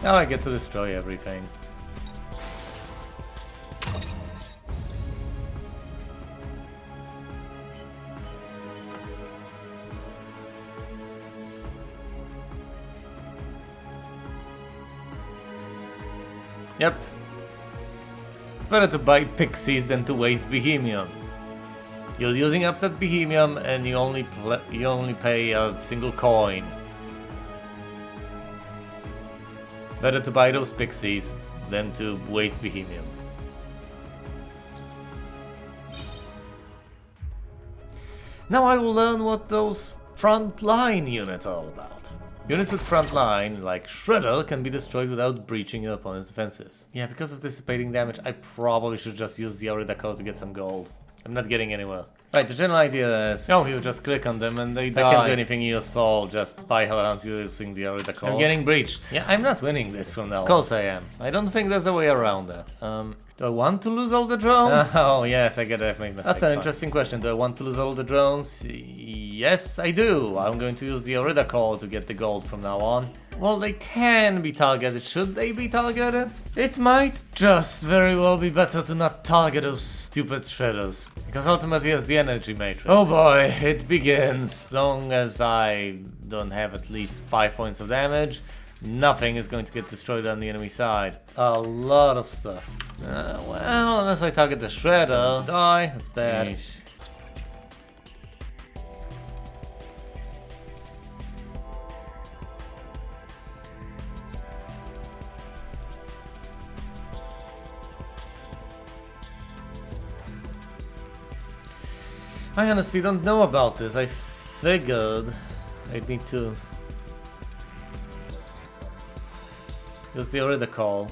Now I get to destroy everything. Yep. It's better to buy pixies than to waste Bohemian. You're using up that Bohemian and you only pay a single coin. Better to buy those pixies than to waste Bohemian. Now I will learn what those front line units are all about. Units with front line, like Shredder, can be destroyed without breaching your opponent's defenses. Yeah, because of dissipating damage, I probably should just use the Aurida code to get some gold. I'm not getting anywhere. Right, the general idea is, you just click on them and they can't do anything useful just by hellhounds using the Aurida code. I'm getting breached. Yeah, I'm not winning this from now on. Of course I am. I don't think there's a way around that. Do I want to lose all the drones? Oh yes, I get it, I've made mistakes. That's an interesting question. Do I want to lose all the drones? Yes, I do. I'm going to use the Aurida call to get the gold from now on. Well, they can be targeted. Should they be targeted? It might just very well be better to not target those stupid shredders. Because ultimately it's the energy matrix. Oh boy, it begins. As long as I don't have at least 5 points of damage, nothing is going to get destroyed on the enemy side. A lot of stuff. Well, unless I target the shredder, die. That's bad. Yeesh. I honestly don't know about this. I figured I'd need to use the Aurida call.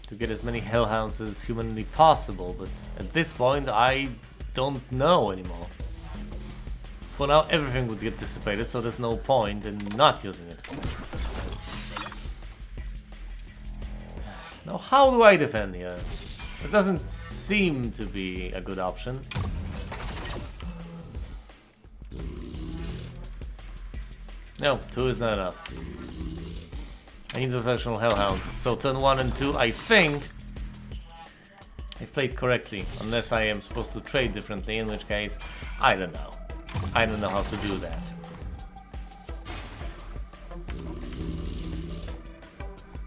To get as many hellhounds as humanly possible, but at this point I don't know anymore. For now, everything would get dissipated, so there's no point in not using it. Now, how do I defend here? It doesn't seem to be a good option. No, 2 is not enough. I need those additional hellhounds. So turn 1 and 2, I think I played correctly, unless I am supposed to trade differently, in which case, I don't know. I don't know how to do that.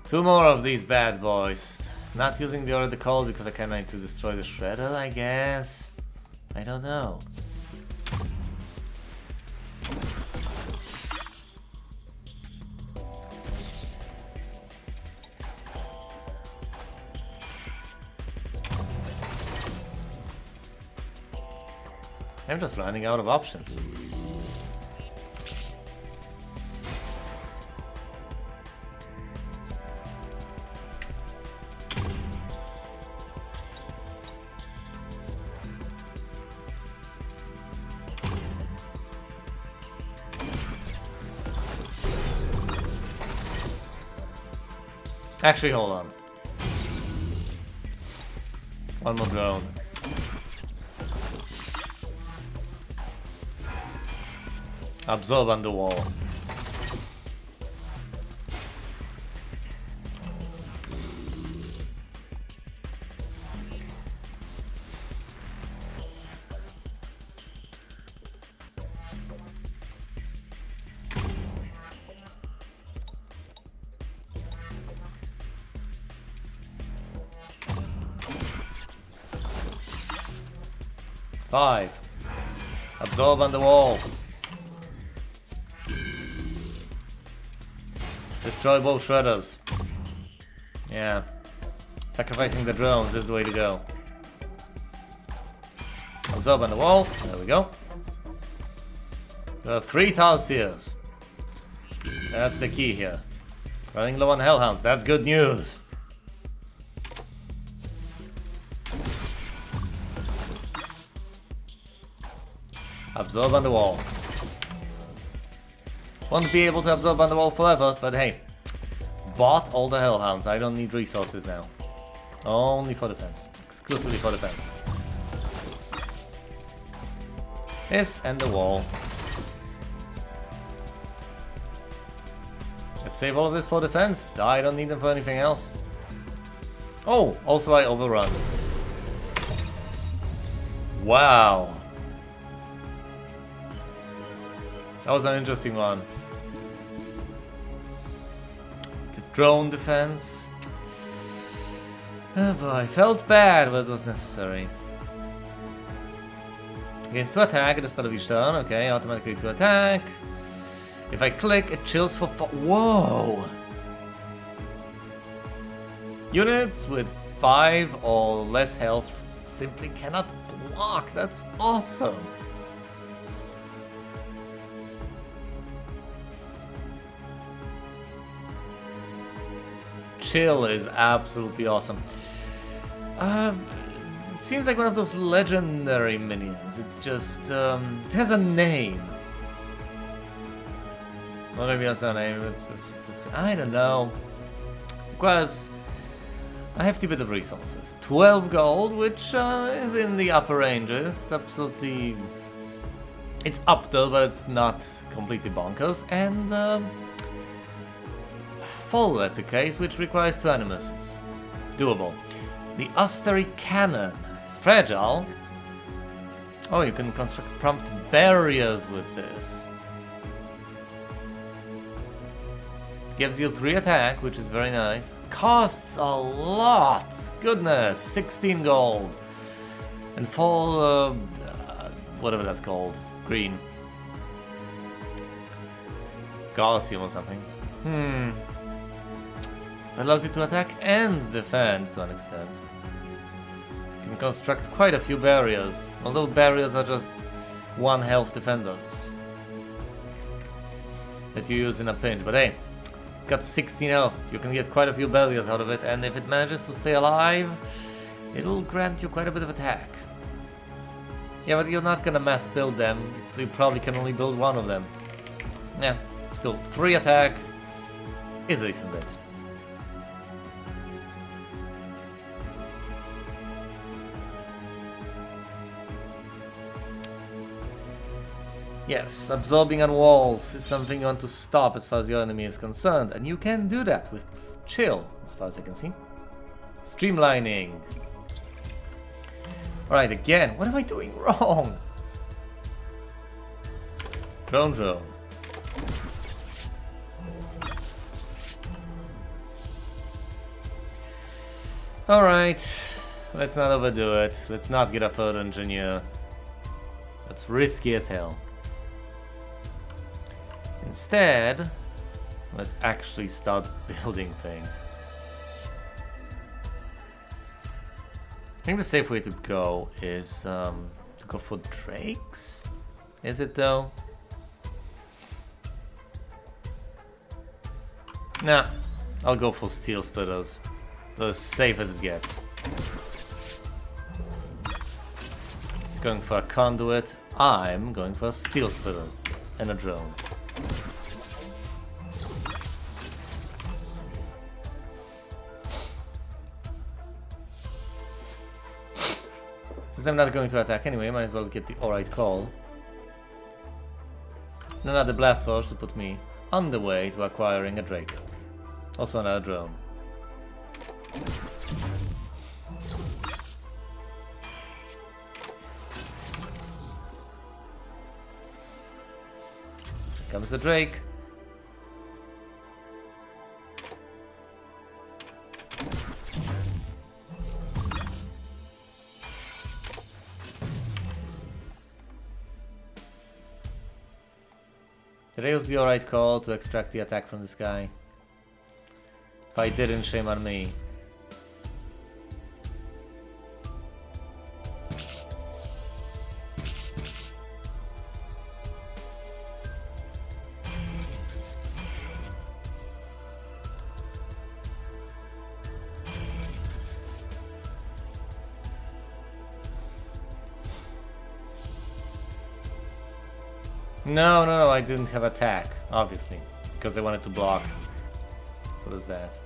Two more of these bad boys. Not using the Aurida call because I can't to destroy the shredder, I guess. I don't know. I'm just running out of options. Actually, hold on. One more drone. Absorb on the wall. Five. Absorb on the wall. Destroy both shredders. Yeah. Sacrificing the drones is the way to go. Absorb on the wall. There we go. There are 3 Talsiers. That's the key here. Running low on Hellhounds. That's good news. Absorb on the wall. Won't be able to absorb on the wall forever, but hey. Bought all the Hellhounds. I don't need resources now. Only for defense. Exclusively for defense. This and the wall. Let's save all of this for defense. I don't need them for anything else. Oh, also I overrun. Wow. That was an interesting one. The drone defense. Oh boy, felt bad, but it was necessary. Against to attack at the start of each turn. Okay, automatically to attack. If I click, it chills for whoa! Units with 5 or less health simply cannot block. That's awesome. Chill is absolutely awesome. It seems like one of those legendary minions. It's just, it has a name. Well, maybe that's not a name. It's just, I don't know. Because I have a bit of resources. 12 gold, which is in the upper ranges. It's absolutely... It's up though, but it's not completely bonkers. And, full epic case, which requires 2 animuses. Doable. The Austery Cannon is fragile. Oh, you can construct prompt barriers with this. Gives you 3 attack, which is very nice. Costs a lot! Goodness, 16 gold. And full, whatever that's called. Green. Gaussium or something. That allows you to attack and defend to an extent. You can construct quite a few barriers, although barriers are just 1 health defenders that you use in a pinch. But hey, it's got 16 health. You can get quite a few barriers out of it, and if it manages to stay alive, it'll grant you quite a bit of attack. Yeah, but you're not gonna mass build them. You probably can only build 1 of them. Yeah, still 3 attack is a decent bit. Yes, absorbing on walls is something you want to stop as far as your enemy is concerned, and you can do that with chill, as far as I can see. Streamlining. Alright, again, what am I doing wrong? Drone. Alright, let's not overdo it. Let's not get a third engineer. That's risky as hell. Instead, let's actually start building things. I think the safe way to go is to go for drakes. Is it though? Nah, I'll go for steel splitters. They're as safe as it gets. It's going for a conduit. I'm going for a steel splitter and a drone. Since I'm not going to attack anyway, might as well get the alright call. And another blast forge to put me on the way to acquiring a Drake. Also another drone. Here comes the Drake. Did I use the alright call to extract the attack from the sky? If I didn't, shame on me. No, I didn't have attack, obviously, because I wanted to block. So there's that.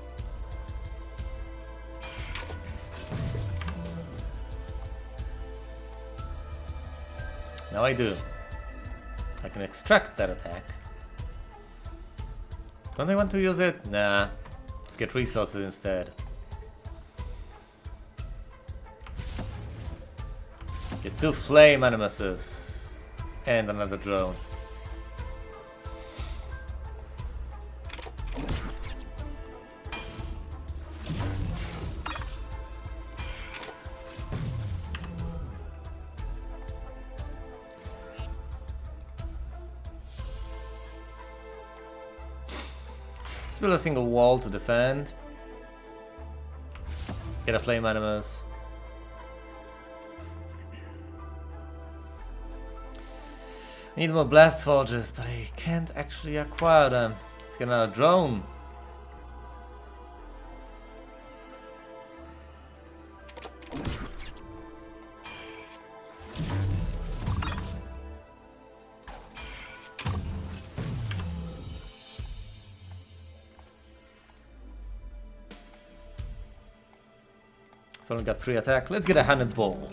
Now I do. I can extract that attack. Don't I want to use it? Nah. Let's get resources instead. Get 2 flame animuses. And another drone. Let's build a single wall to defend. Get a flame animus. I need more blast forges, but I can't actually acquire them. Let's get another drone. So only got 3 attack. Let's get a 100 ball.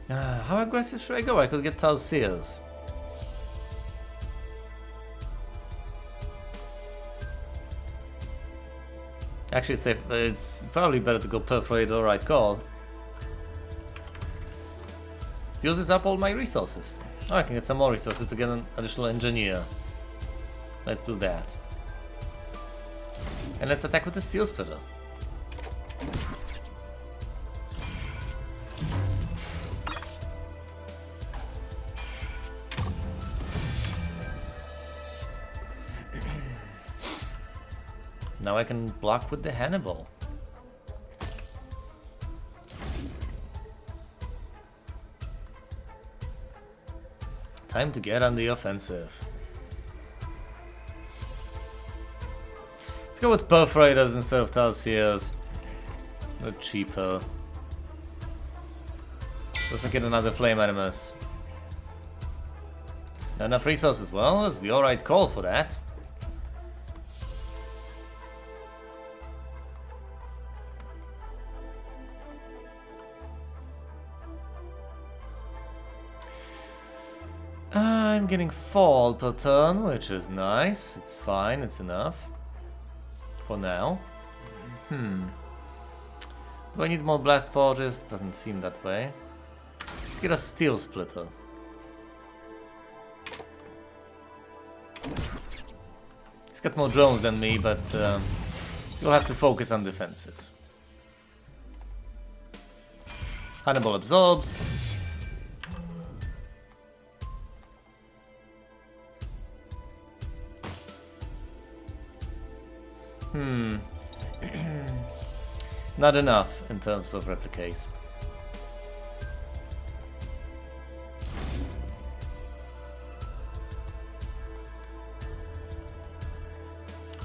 How aggressive should I go? I could get Talseers. Actually, it's probably better to go perforate or right call. It uses up all my resources. Oh, I can get some more resources to get an additional engineer. Let's do that. And let's attack with the steel splitter. Now I can block with the Hannibal. Time to get on the offensive. Let's go with Perforators instead of Talseers. They're cheaper. Let's get another Flame Animus. Not enough resources. Well, that's the alright call for that. I'm getting fall per turn, which is nice. It's fine, it's enough. For now. Do I need more blast forges? Doesn't seem that way. Let's get a steel splitter. He's got more drones than me, but you'll have to focus on defenses. Hannibal absorbs. Not enough in terms of replicate.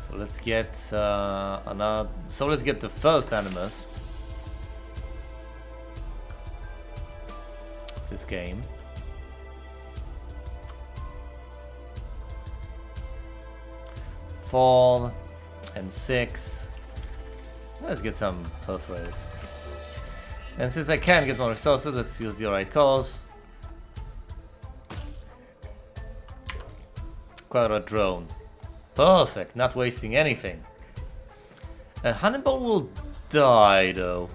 So let's get another. So let's get the first animus. This game. Fall and 6. Let's get some perforators. And since I can get more resources, let's use the alright calls. Acquire a drone. Perfect, not wasting anything. Hannibal will die though.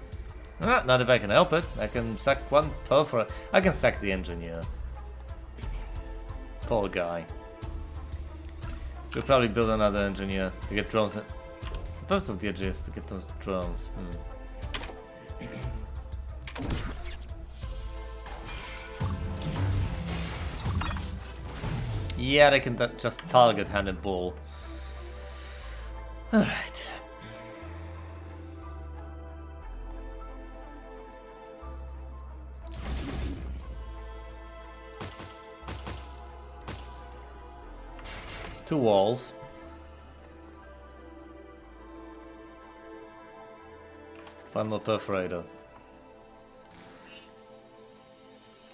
Not if I can help it. I can sack one perforator. I can sack the engineer. Poor guy. We'll probably build another engineer to get drones. The purpose of the edge is to get those drones. Yeah, they can just target Hannibal. Alright. Two walls. Final perforator.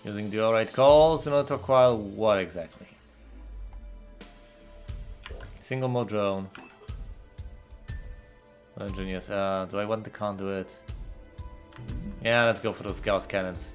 Using the alright calls in order to acquire what exactly? Single more drone. Engineers. Do I want the conduit? Yeah, let's go for those Gauss cannons.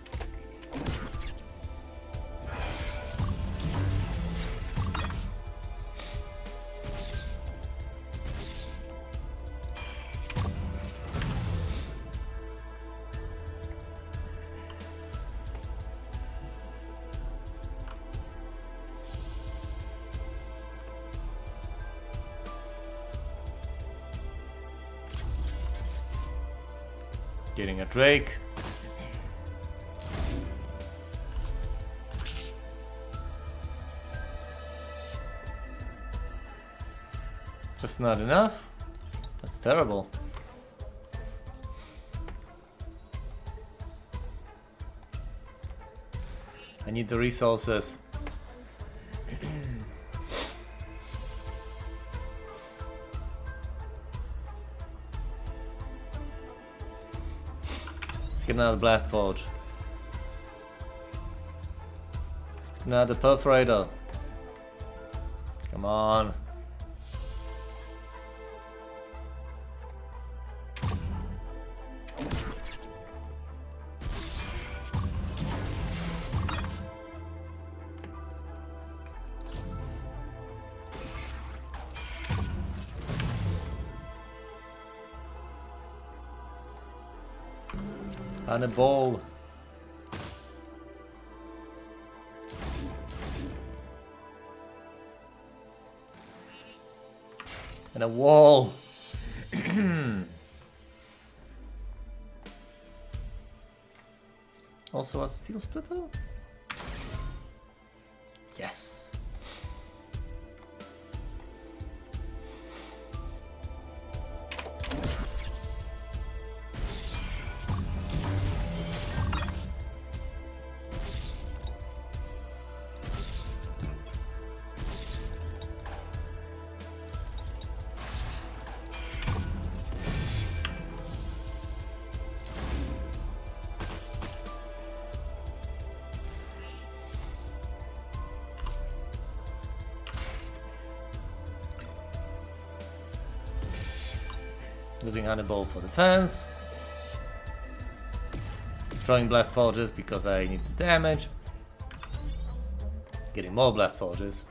Getting a Drake. Just not enough? That's terrible. I need the resources. Get another blast forge. Another perforator. Come on. And a ball. And a wall. Also a steel splitter? Yes. Using Hannibal for defense. Destroying blast forges because I need the damage. Getting more blast forges.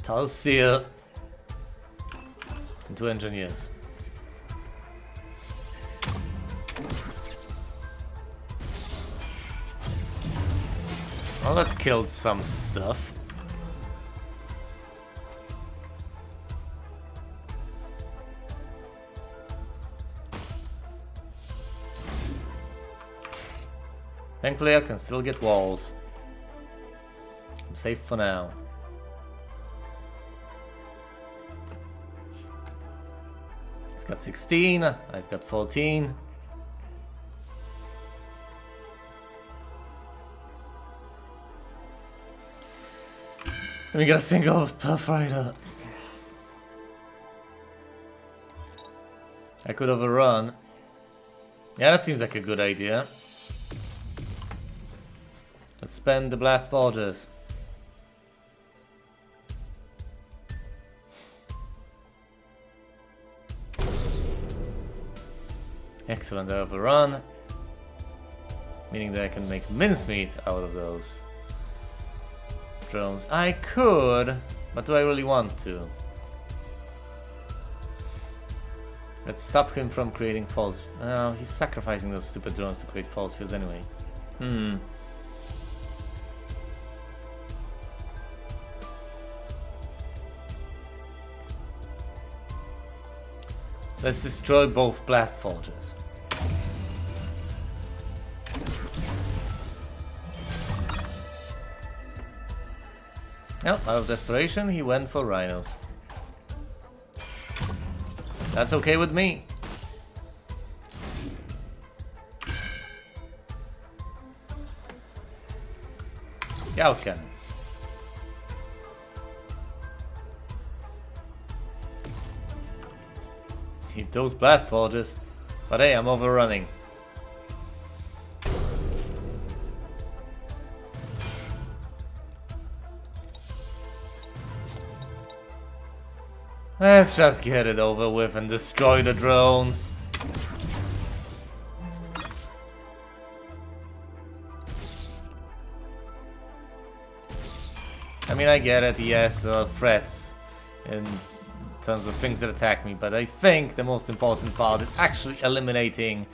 Talseer. And 2 engineers. Well, that killed some stuff. Thankfully I can still get walls. I'm safe for now. He's got 16, I've got 14. Let me get a single Puff Rider. I could overrun. Yeah, that seems like a good idea. Let's spend the Blast Forges. Excellent overrun. Meaning that I can make mincemeat out of those drones. I could, but do I really want to? Let's stop him from creating false... Oh, he's sacrificing those stupid drones to create false fields anyway. Let's destroy both blast forges. Well, out of desperation, he went for rhinos. That's okay with me. Gauss cannon. Need those blast forges. But hey, I'm overrunning. Let's just get it over with and destroy the drones. I mean, I get it, yes, there are threats in terms of things that attack me, but I think the most important part is actually eliminating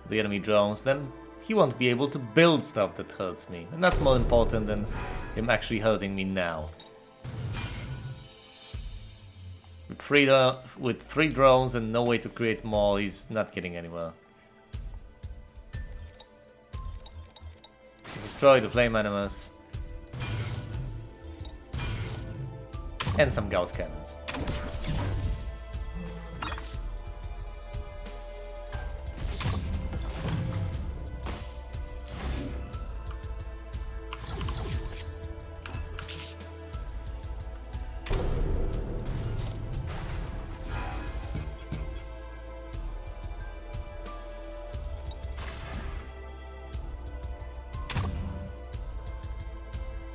the enemy drones. Then he won't be able to build stuff that hurts me, and that's more important than him actually hurting me now. With three drones and no way to create more, he's not getting anywhere. Destroy the flame animals. And some Gauss cannons.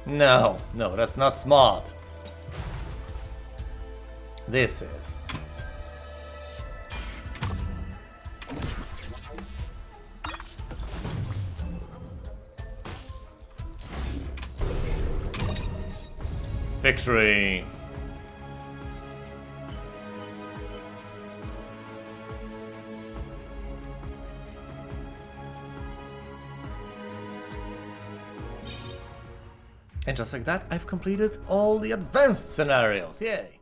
No, no, that's not smart. This is. Victory. And just like that, I've completed all the advanced scenarios. Yay!